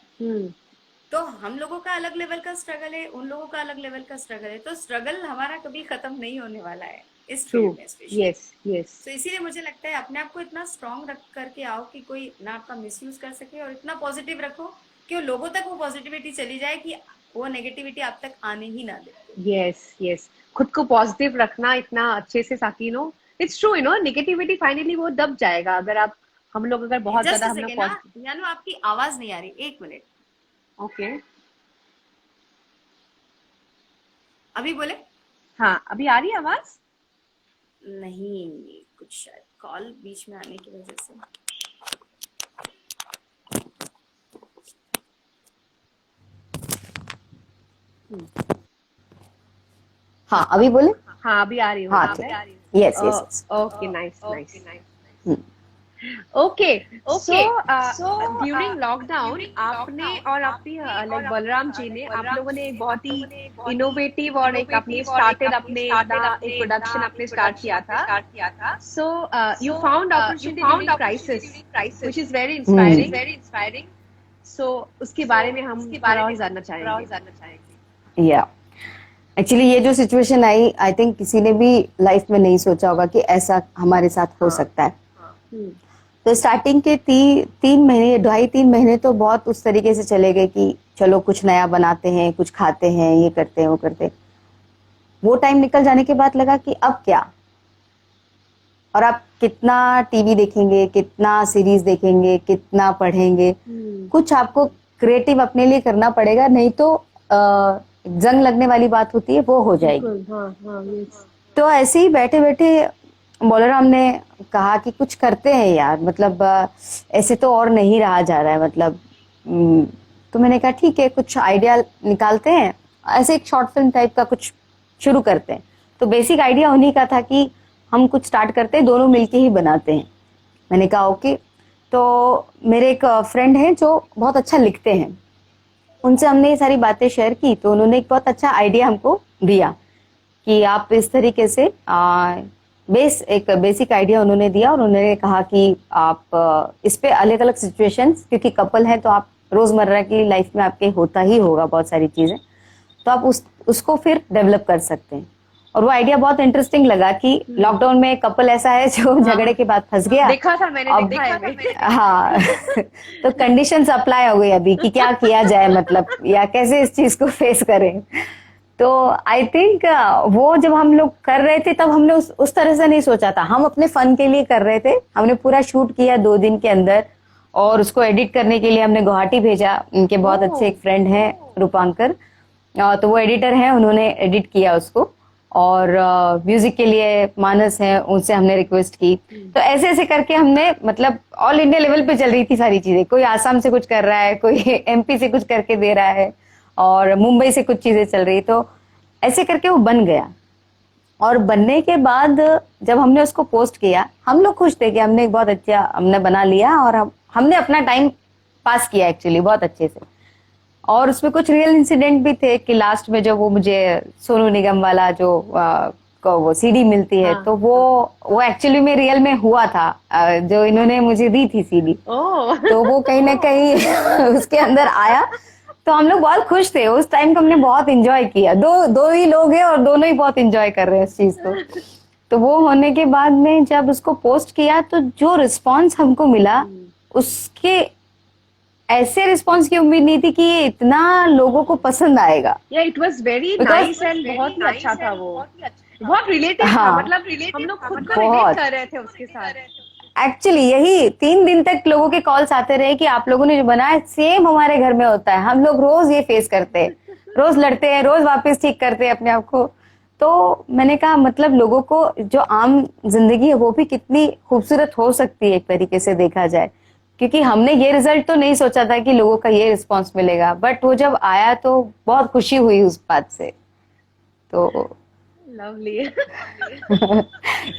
Speaker 2: तो हम लोगों का अलग लेवल का स्ट्रगल है, उन लोगों का अलग लेवल का स्ट्रगल है, तो स्ट्रगल हमारा कभी खत्म नहीं होने वाला है इस फील्ड में स्पेशली। तो इसीलिए मुझे लगता है अपने आप को इतना स्ट्रांग रख करके आओ कि कोई ना आपका मिसयूज कर सके, और इतना पॉजिटिव रखो कि वो लोगों तक वो पॉजिटिविटी चली जाए कि वो नेगेटिविटी आप तक आने ही ना दे।
Speaker 1: यस, खुद को पॉजिटिव रखना इतना अच्छे से, ताकि इट्स ट्रू, नेगेटिविटी फाइनली वो दब जाएगा अगर आप, हम लोग अगर बहुत ज्यादा हम लोग
Speaker 2: यानो आपकी आवाज नहीं आ रही, 1 मिनट।
Speaker 1: ओके,
Speaker 2: अभी बोले?
Speaker 1: हाँ अभी आ रही है आवाज?
Speaker 2: नहीं, कुछ शायद कॉल बीच में आने की वजह से। हाँ अभी बोले?
Speaker 1: हाँ अभी आ रही हूँ।
Speaker 2: हाँ, yes.
Speaker 1: Okay, nice. Okay, so during lockdown आपने और आपकी लाइक बलराम जी ने, आप लोगों ने एक बहुत ही इनोवेटिव और एक अपने स्टार्टेड अपने एक प्रोडक्शन अपने स्टार्ट किया था। So you found opportunity during crisis which is very inspiring. So उसके बारे में हम थोड़ा और जानना चाहेंगे।
Speaker 2: या एक्चुअली ये जो सिचुएशन आई, आई थिंक किसी ने भी लाइफ में नहीं सोचा होगा कि ऐसा हमारे साथ हो सकता है। तो स्टार्टिंग के 2.5-3 महीने तो बहुत उस तरीके से चले गए कि चलो कुछ नया बनाते हैं, कुछ खाते हैं, ये करते हैं, वो करते हैं। वो टाइम निकल जाने के बाद लगा कि अब क्या, और आप कितना टीवी देखेंगे, कितना सीरीज देखेंगे, कितना पढ़ेंगे। कुछ आपको क्रिएटिव अपने लिए करना पड़ेगा, नहीं तो जंग लगने वाली बात होती है, वो हो जाएगी। तो ऐसे ही बैठे बैठे बलराम ने कहा कि कुछ करते हैं यार, मतलब ऐसे तो और नहीं रहा जा रहा है, मतलब तो मैंने कहा ठीक है, कुछ आइडिया निकालते हैं, ऐसे एक शॉर्ट फिल्म टाइप का कुछ शुरू करते हैं। तो बेसिक आइडिया उन्हीं का था कि
Speaker 3: हम कुछ स्टार्ट करते हैं, दोनों मिलके ही बनाते हैं। मैंने कहा ओके। तो मेरे एक फ्रेंड हैं जो बहुत अच्छा लिखते हैं, उनसे हमने ये सारी बातें शेयर की, तो उन्होंने एक बहुत अच्छा आइडिया हमको दिया कि आप इस तरीके से एक बेसिक आइडिया उन्होंने दिया, और उन्होंने कहा कि आप इस पे अलग अलग सिचुएशंस, क्योंकि कपल है तो आप रोजमर्रा की लाइफ में आपके होता ही होगा बहुत सारी चीजें, तो आप उसको फिर डेवलप कर सकते हैं। और वो आइडिया बहुत इंटरेस्टिंग लगा कि लॉकडाउन में कपल ऐसा है जो झगड़े के बाद फंस गया।
Speaker 1: देखा था मैंने,
Speaker 3: अब
Speaker 1: देखा है।
Speaker 3: हाँ तो कंडीशंस अप्लाई हो गई अभी कि क्या किया जाए, मतलब या कैसे इस चीज को फेस करें। तो आई थिंक वो जब हम लोग कर रहे थे तब हमने उस तरह से नहीं सोचा था, हम अपने फन के लिए कर रहे थे। हमने पूरा शूट किया 2 दिन के अंदर, और उसको एडिट करने के लिए हमने गुवाहाटी भेजा। उनके बहुत अच्छे एक फ्रेंड हैं रूपांकर, तो वो एडिटर हैं, उन्होंने एडिट किया उसको। और म्यूजिक के लिए मानस है, उनसे हमने रिक्वेस्ट की। तो ऐसे ऐसे करके हमने, मतलब ऑल इंडिया लेवल पे चल रही थी सारी चीजें, कोई आसाम से कुछ कर रहा है, कोई एमपी से कुछ करके दे रहा है, और मुंबई से कुछ चीजें चल रही। तो ऐसे करके वो बन गया। और बनने के बाद जब हमने उसको पोस्ट किया, हम लोग खुश थे कि हमने एक बहुत अच्छा हमने बना लिया, और हमने अपना टाइम पास किया एक्चुअली बहुत अच्छे से। और उसमें कुछ रियल इंसिडेंट भी थे कि लास्ट में जो वो मुझे सोनू निगम वाला जो को वो सीडी मिलती है, तो वो एक्चुअली में रियल में हुआ था, जो इन्होंने मुझे दी थी सीडी। तो वो कहीं ना कहीं उसके अंदर आया, तो हम लोग बहुत खुश थे उस टाइम को, हमने बहुत एंजॉय किया। दो ही लोग हैं और दोनों ही बहुत एंजॉय कर रहे हैं इस चीज को। तो वो होने के बाद में जब उसको पोस्ट किया, तो जो रिस्पॉन्स हमको मिला, उसके ऐसे रिस्पॉन्स की उम्मीद नहीं थी कि ये इतना लोगों को पसंद आएगा।
Speaker 1: It was very nice and बहुत ही अच्छा था वो, बहुत रिलेटेड था, मतलब हम लोग खुद को रिलेट कर रहे थे उसके साथ।
Speaker 3: एक्चुअली यही 3 दिन तक लोगों के कॉल्स आते रहे कि आप लोगों ने जो बनाया सेम हमारे घर में होता है, हम लोग रोज ये फेस करते हैं, रोज लड़ते हैं, रोज वापस ठीक करते हैं अपने आप को। तो मैंने कहा मतलब लोगों को जो आम जिंदगी है वो भी कितनी खूबसूरत हो सकती है एक तरीके से देखा जाए, क्योंकि हमने ये रिजल्ट तो नहीं सोचा था कि लोगों का ये रिस्पांस मिलेगा, बट वो जब आया तो बहुत खुशी हुई उस बात से। तो
Speaker 1: लवली।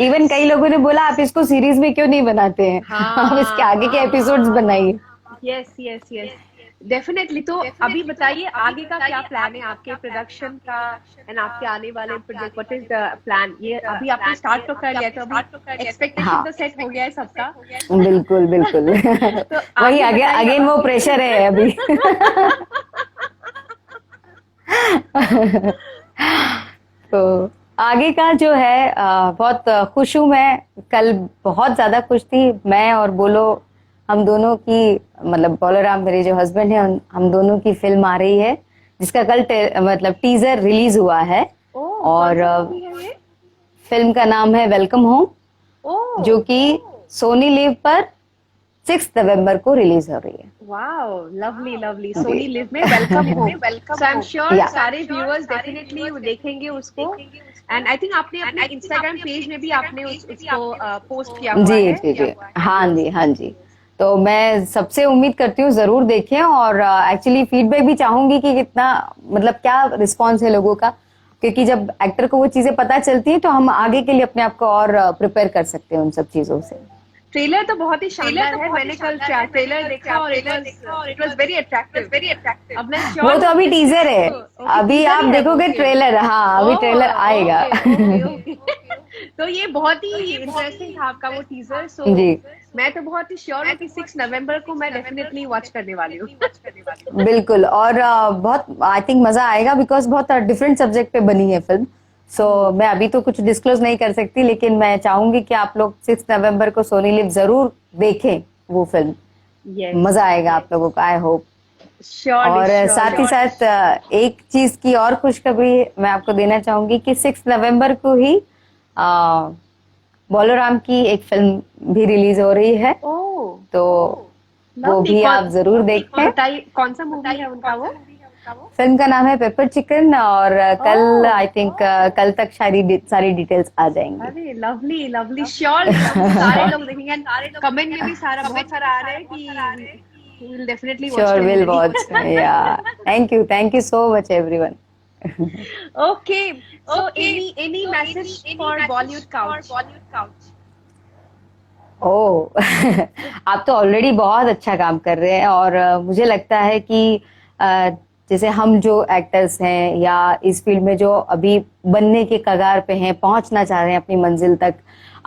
Speaker 3: इवन कई लोगों ने बोला आप इसको सीरीज में क्यों नहीं बनाते हैं, आप इसके आगे के एपिसोड्स बनाइए।
Speaker 1: Yes yes yes, definitely. तो अभी बताइए आगे का क्या प्लान है आपके प्रोडक्शन का एंड आपके आने वाले project, what is the plan? ये अभी आपने स्टार्ट तो कर लिया, तो अभी एक्सपेक्टेशन तो सेट हो गया है सबका।
Speaker 3: बिल्कुल बिल्कुल।
Speaker 1: तो
Speaker 3: वही अगेन वो प्रेशर है अभी। तो आगे का जो है बहुत खुश हूँ मैं। कल बहुत ज्यादा खुश थी मैं और बोलो, हम दोनों की, मतलब बोलोराम मेरे जो हस्बैंड है, हम दोनों की फिल्म आ रही है जिसका कल मतलब टीजर रिलीज हुआ है। और फिल्म का नाम है वेलकम होम, जो कि सोनी लिव पर 6 नवंबर को रिलीज हो रही है।
Speaker 1: Wow, lovely lovely. Sony LIV में welcome home. So I am sure सारे व्यूअर्स डेफिनेटली देखेंगे उसको। एंड आई थिंक आपने अपने इंस्टाग्राम पेज में भी आपने उसको पोस्ट किया हुआ है।
Speaker 3: जी जी, हाँ जी। तो मैं सबसे उम्मीद करती हूँ जरूर देखें, और एक्चुअली फीडबैक भी चाहूंगी कि कितना, मतलब क्या रिस्पॉन्स है लोगों का, क्योंकि जब एक्टर को वो चीजें पता चलती है तो हम आगे के लिए अपने आप को और प्रिपेयर कर सकते हैं उन सब चीजों से।
Speaker 1: ट्रेलर तो बहुत ही शानदार है, मैंने कल ट्रेलर देखा और इट वाज वेरी अट्रैक्टिव। अब मैं
Speaker 3: वो तो अभी टीजर है, अभी आप देखोगे ट्रेलर। हाँ, अभी ट्रेलर आएगा।
Speaker 1: तो ये बहुत ही इंटरेस्टिंग था आपका वो टीजर। सो मैं तो बहुत ही श्योर हूँ कि 6 नवंबर को मैं डेफिनेटली वॉच करने वाली हूँ।
Speaker 3: बिल्कुल, और बहुत आई थिंक मजा आएगा, बिकॉज बहुत डिफरेंट सब्जेक्ट पे बनी है फिल्म। सो मैं अभी तो कुछ डिस्क्लोज नहीं कर सकती, लेकिन मैं चाहूंगी कि आप लोग 6 नवंबर को सोनी लिव जरूर देखें वो फिल्म। मजा आएगा आप लोगों को, आई होप। और साथ ही साथ एक चीज की और खुशखबरी मैं आपको देना चाहूंगी कि 6 नवंबर को ही बोलोराम की एक फिल्म भी रिलीज हो रही है। तो वो भी आप जरूर देखें।
Speaker 1: बताइए कौन सा मूवी है उनका वो?
Speaker 3: फिल्म का नाम है पेपर चिकन, और कल आई थिंक कल तक सारी डिटेल्स आ जाएंगी।
Speaker 1: अरे लवली लवली, श्योर सारे लोग देखेंगे। कमेंट में भी बहुत सारा आ रहा है कि we'll definitely watch.
Speaker 3: Sure, we'll watch. Yeah. Thank you so much everyone.
Speaker 1: Okay. So any message for Bollywood Couch?
Speaker 3: ओह आप तो ऑलरेडी बहुत अच्छा काम कर रहे हैं, और मुझे लगता है कि अ, जैसे हम जो एक्टर्स हैं या इस फील्ड में जो अभी बनने के कगार पे हैं, पहुंचना चाह रहे हैं अपनी मंजिल तक,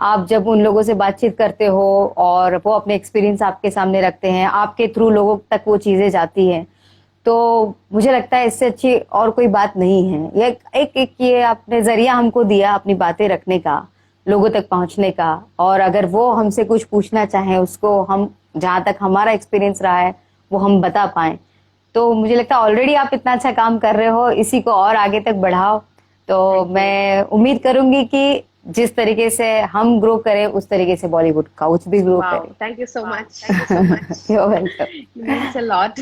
Speaker 3: आप जब उन लोगों से बातचीत करते हो और वो अपने एक्सपीरियंस आपके सामने रखते हैं, आपके थ्रू लोगों तक वो चीजें जाती हैं, तो मुझे लगता है इससे अच्छी और कोई बात नहीं है। ये एक ये आपने जरिया हमको दिया अपनी बातें रखने का, लोगों तक पहुंचने का, और अगर वो हमसे कुछ पूछना चाहें, उसको हम जहां तक हमारा एक्सपीरियंस रहा है वो हम बता पाए, तो मुझे लगता है ऑलरेडी आप इतना अच्छा काम कर रहे हो, इसी को और आगे तक बढ़ाओ। तो मैं उम्मीद करूंगी कि जिस तरीके से हम ग्रो करें उस तरीके से बॉलीवुड काउच भी ग्रो
Speaker 1: Wow,
Speaker 3: करे।
Speaker 1: thank you so much. Thank you so much.
Speaker 3: You're welcome.
Speaker 1: It means a lot.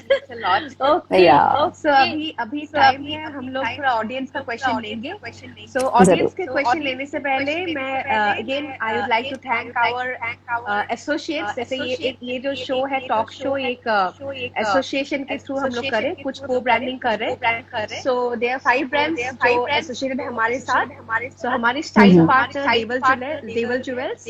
Speaker 1: Okay.
Speaker 3: Yeah.
Speaker 1: So अभी टाइम है, हम लोग थोड़ा ऑडियंस का क्वेश्चन लेंगे. So ऑडियंस के क्वेश्चन लेने से पहले मैं again I would like to thank our associates. जैसे ये जो शो है, टॉक शो, एक एसोसिएशन के थ्रू हम लोग करें, कुछ को ब्रांडिंग कर रहे हैं. सो देयर 5 ब्रांड्स जो एसोसिएटेड है हमारे साथ. सो हमारी style partner Deval jewels,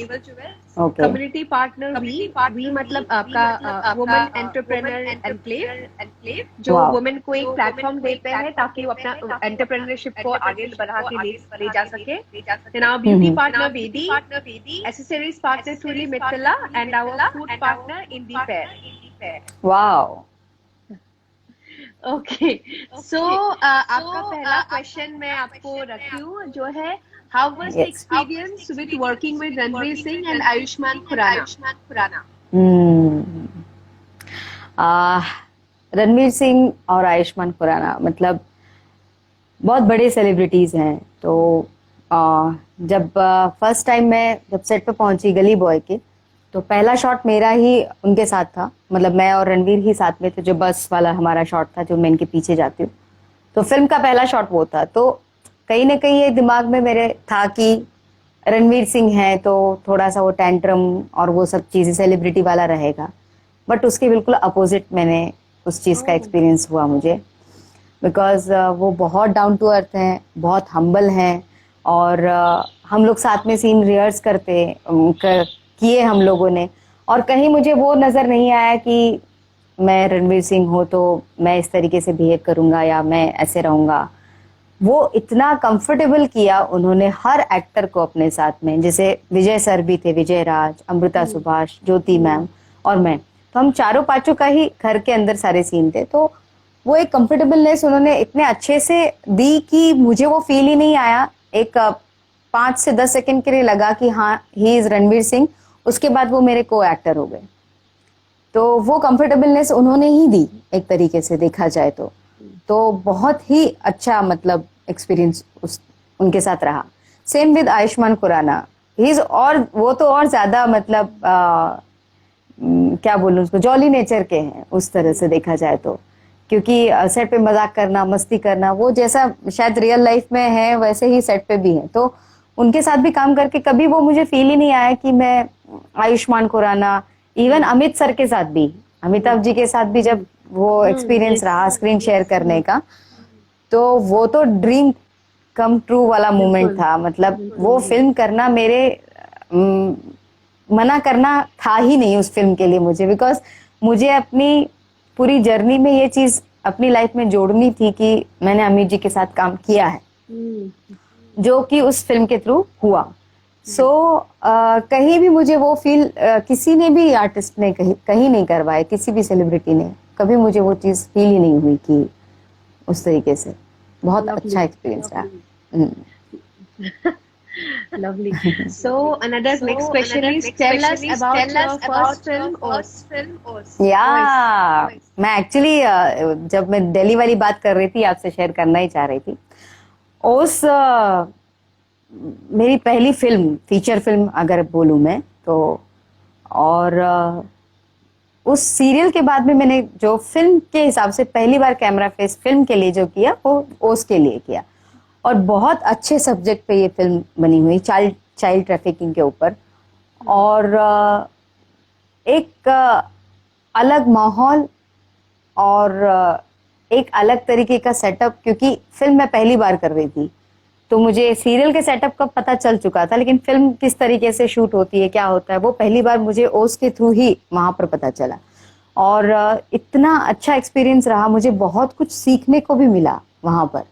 Speaker 3: okay.
Speaker 1: Community partner we मतलब आपका वुमेन एंटरप्रेन्योर एनक्लेव, जो
Speaker 3: Wow.
Speaker 1: वुमेन को एक प्लेटफॉर्म देते हैं ताकि वो अपना एंटरप्रेन्योरशिप को आगे बढ़ा के ले जा सके. Then our beauty partner Bedi, accessories partner ट्रूली मित्तला, and our food partner Indie Fare.
Speaker 3: Wow.
Speaker 1: Okay. So आपका पहला क्वेश्चन मैं आपको रखी हूँ, जो है how was the
Speaker 3: Yes.
Speaker 1: Experience with working with Ranveer Singh and Ayushmann Khurrana?
Speaker 3: Hmm. आ, रणवीर सिंह और आयुष्मान खुराना मतलब बहुत बड़े सेलिब्रिटीज हैं। तो जब फर्स्ट टाइम मैं जब सेट पे पहुंची गली बॉय के, तो पहला शॉट मेरा ही उनके साथ था, मतलब मैं और रणवीर ही साथ में थे। जो बस वाला हमारा शॉट था, जो मैं इनके पीछे जाती हूँ, तो फिल्म का पहला शॉट वो था। तो कहीं ना कहीं ये दिमाग में मेरे था कि रणवीर सिंह है तो थोड़ा सा वो टैंट्रम और वो सब चीजें सेलिब्रिटी वाला रहेगा, बट उसके बिल्कुल अपोजिट मैंने उस चीज का एक्सपीरियंस हुआ मुझे। बिकॉज वो बहुत डाउन टू अर्थ हैं, बहुत हम्बल हैं, और हम लोग साथ में सीन रिहर्स किए हम लोगों ने, और कहीं मुझे वो नजर नहीं आया कि मैं रणवीर सिंह हूँ तो मैं इस तरीके से बिहेव करूंगा या मैं ऐसे रहूंगा। वो इतना कंफर्टेबल किया उन्होंने हर एक्टर को अपने साथ में। जैसे विजय सर भी थे, विजय राज, अमृता सुभाष, ज्योति मैम और मैं, तो हम चारों पांचों का ही घर के अंदर सारे सीन थे। तो वो एक कंफर्टेबलनेस उन्होंने इतने अच्छे से दी कि मुझे वो फील ही नहीं आया। एक 5 से 10 सेकंड के लिए लगा कि हाँ ही इज रणवीर सिंह, उसके बाद वो मेरे को एक्टर हो गए। तो वो कंफर्टेबलनेस उन्होंने ही दी एक तरीके से देखा जाए तो बहुत ही अच्छा मतलब एक्सपीरियंस उनके साथ रहा। Same with Ayushmann Khurrana, he is, और वो तो और ज्यादा मतलब क्या बोलूं उसको, जॉली नेचर के हैं उस तरह से देखा जाए तो। क्योंकि सेट पे मजाक करना, मस्ती करना, वो जैसा शायद रियल लाइफ में है वैसे ही सेट पे भी है। तो उनके साथ भी काम करके कभी वो मुझे फील ही नहीं आया कि मैं आयुष्मान खुराना, इवन अमित सर के साथ भी, अमिताभ जी के साथ भी जब वो एक्सपीरियंस रहा स्क्रीन शेयर करने का, तो वो तो ड्रीम कम ट्रू वाला मोमेंट था। मतलब वो फिल्म करना मेरे मना करना था ही नहीं उस फिल्म के लिए मुझे, बिकॉज मुझे अपनी पूरी जर्नी में ये चीज अपनी लाइफ में जोड़नी थी कि मैंने अमित जी के साथ काम किया है, जो कि उस फिल्म के थ्रू हुआ। सो कहीं भी मुझे वो फील किसी ने भी आर्टिस्ट ने कहीं नहीं करवाया, किसी भी सेलिब्रिटी ने कभी मुझे वो चीज फील ही नहीं हुई कि उस तरीके से। बहुत अच्छा एक्सपीरियंस रहा।
Speaker 1: Lovely. So another next question is, tell us about your first film, Oz.
Speaker 3: या मैं एक्चुअली जब मैं दिल्ली वाली बात कर रही थी आपसे शेयर करना ही चाह रही थी। ओस मेरी पहली फिल्म, फीचर फिल्म अगर बोलूं मैं तो, और उस सीरियल के बाद में मैंने जो फिल्म के हिसाब से पहली बार कैमरा फेस फिल्म के लिए जो किया वो ओस के लिए किया। और बहुत अच्छे सब्जेक्ट पे ये फिल्म बनी हुई, चाइल्ड ट्रैफिकिंग के ऊपर, और एक अलग माहौल और एक अलग तरीके का सेटअप, क्योंकि फिल्म मैं पहली बार कर रही थी, तो मुझे सीरियल के सेटअप का पता चल चुका था, लेकिन फिल्म किस तरीके से शूट होती है, क्या होता है, वो पहली बार मुझे ओस के थ्रू ही वहां पर पता चला। और इतना अच्छा एक्सपीरियंस रहा, मुझे बहुत कुछ सीखने को भी मिला वहां पर,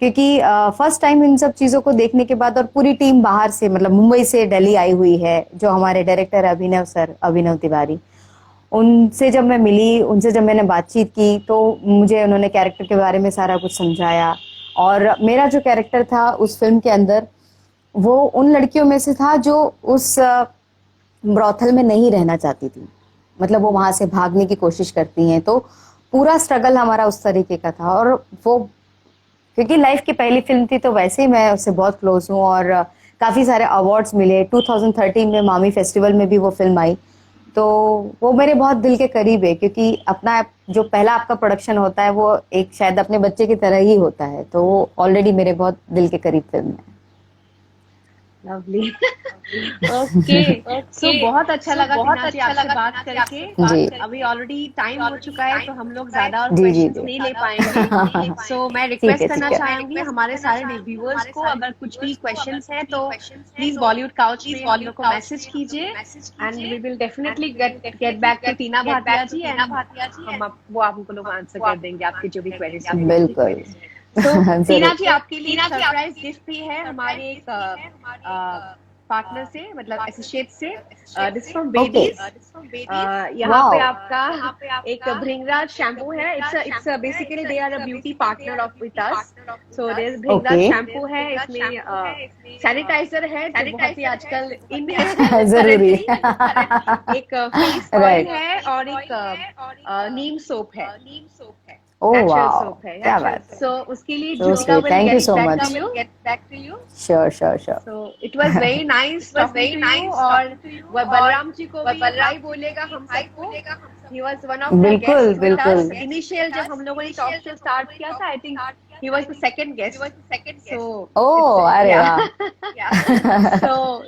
Speaker 3: क्योंकि फर्स्ट टाइम इन सब चीजों को देखने के बाद, और पूरी टीम बाहर से, मतलब मुंबई से दिल्ली आई हुई है, जो हमारे डायरेक्टर अभिनव सर, अभिनव तिवारी, उनसे जब मैं मिली, उनसे जब मैंने बातचीत की, तो मुझे उन्होंने कैरेक्टर के बारे में सारा कुछ समझाया। और मेरा जो कैरेक्टर था उस फिल्म के अंदर, वो उन लड़कियों में से था जो उस ब्रॉथल में नहीं रहना चाहती थी, मतलब वो वहां से भागने की कोशिश करती हैं। तो पूरा स्ट्रगल हमारा उस तरीके का था। और वो, क्योंकि लाइफ की पहली फिल्म थी, तो वैसे ही मैं उससे बहुत क्लोज हूँ, और काफी सारे अवार्ड्स मिले। 2013 में मामी फेस्टिवल में भी वो फिल्म आई, तो वो मेरे बहुत दिल के करीब है, क्योंकि अपना जो पहला आपका प्रोडक्शन होता है, वो एक शायद अपने बच्चे की तरह ही होता है, तो वो ऑलरेडी मेरे बहुत दिल के करीब फिल्म है।
Speaker 1: लवली। ओके, सो बहुत अच्छा लगा टीना जी आपसे बात करके।
Speaker 3: जी
Speaker 1: अभी ऑलरेडी टाइम हो चुका है, तो हम लोग ज्यादा और
Speaker 3: जी जी
Speaker 1: क्वेश्चंस
Speaker 3: जी
Speaker 1: नहीं ले पाएंगे। सो मैं रिक्वेस्ट करना
Speaker 3: ठीक है।
Speaker 1: चाहूंगी हमारे सारे रिव्यूअर्स को, अगर कुछ भी क्वेश्चंस हैं तो प्लीज बॉलीवुड काउच में हम लोग को मैसेज कीजिए, and we will definitely get back to Tina Bhatia ji, एंड वो आपको लोग आंसर कर देंगे आपके जो भी क्वेरीज।
Speaker 3: बिल्कुल।
Speaker 1: तो टीना
Speaker 3: जरूर।
Speaker 1: जी आपके लिए सरप्राइज गिफ्ट भी है हमारे एक पार्टनर से, मतलब एसोसिएट से। This from babies. यहाँ पे आपका एक भृंगराज शैम्पू है। It's basically they are a beauty partner of with us. So there Bhringraj
Speaker 3: Okay.
Speaker 1: Shampoo है, इसमें सैनिटाइजर है जो बहुत ही आजकल इन है
Speaker 3: जरूरी।
Speaker 1: एक फेस ऑयल
Speaker 3: राइट।
Speaker 1: है, और एक नीम सोप है,
Speaker 3: ओ
Speaker 1: नेचुरल
Speaker 3: वाओ,
Speaker 1: सोप है।
Speaker 3: क्या बात है।
Speaker 1: सो उसके लिए
Speaker 3: So
Speaker 1: Jyotika
Speaker 3: sweet.
Speaker 1: Will
Speaker 3: Thank you
Speaker 1: get
Speaker 3: so
Speaker 1: back
Speaker 3: much.
Speaker 1: To you.
Speaker 3: Sure sure sure.
Speaker 1: So it was very nice talking to you, और बलराम जी को भी हाय बोलेगा हम सबको। He was one of the
Speaker 3: बिल्कुल
Speaker 1: guests with
Speaker 3: बिल्कुल।
Speaker 1: us. Initial जब हम लोगों ने टॉक शो स्टार्ट किया था, I think he was the second guest. So
Speaker 3: ओ अरे
Speaker 1: yeah.
Speaker 3: वाह।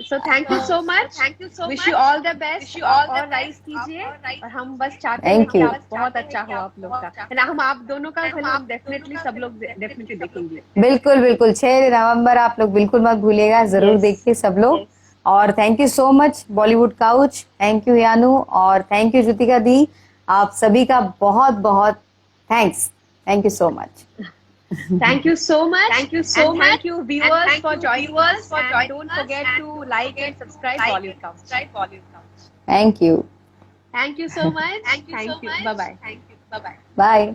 Speaker 1: So thank you so much. Wish you all the best. और राइज कीजिए, और हम बस चाहते हैं
Speaker 3: Thank
Speaker 1: कि
Speaker 3: you.
Speaker 1: आप बहुत अच्छा हो आप लोग का, है ना। हम आप दोनों का फिल्म डेफिनेटली सब लोग डेफिनेटली देखेंगे।
Speaker 3: बिल्कुल बिल्कुल, 6 नवंबर आप लोग बिल्कुल मत भूलिएगा, जरूर
Speaker 1: Yes.
Speaker 3: देखिए सब लोग। और thank you so much Bollywood couch, thank you यानू, और थैंक यू ज्योतिका दी, आप सभी का बहुत बहुत thanks, thank you so much.
Speaker 1: Thank you so much. And thank you viewers for joining us. And don't forget to like and subscribe Bollywood Couch.
Speaker 3: Thank you,
Speaker 1: Thank you so much. Thank you. Bye bye.
Speaker 3: Bye.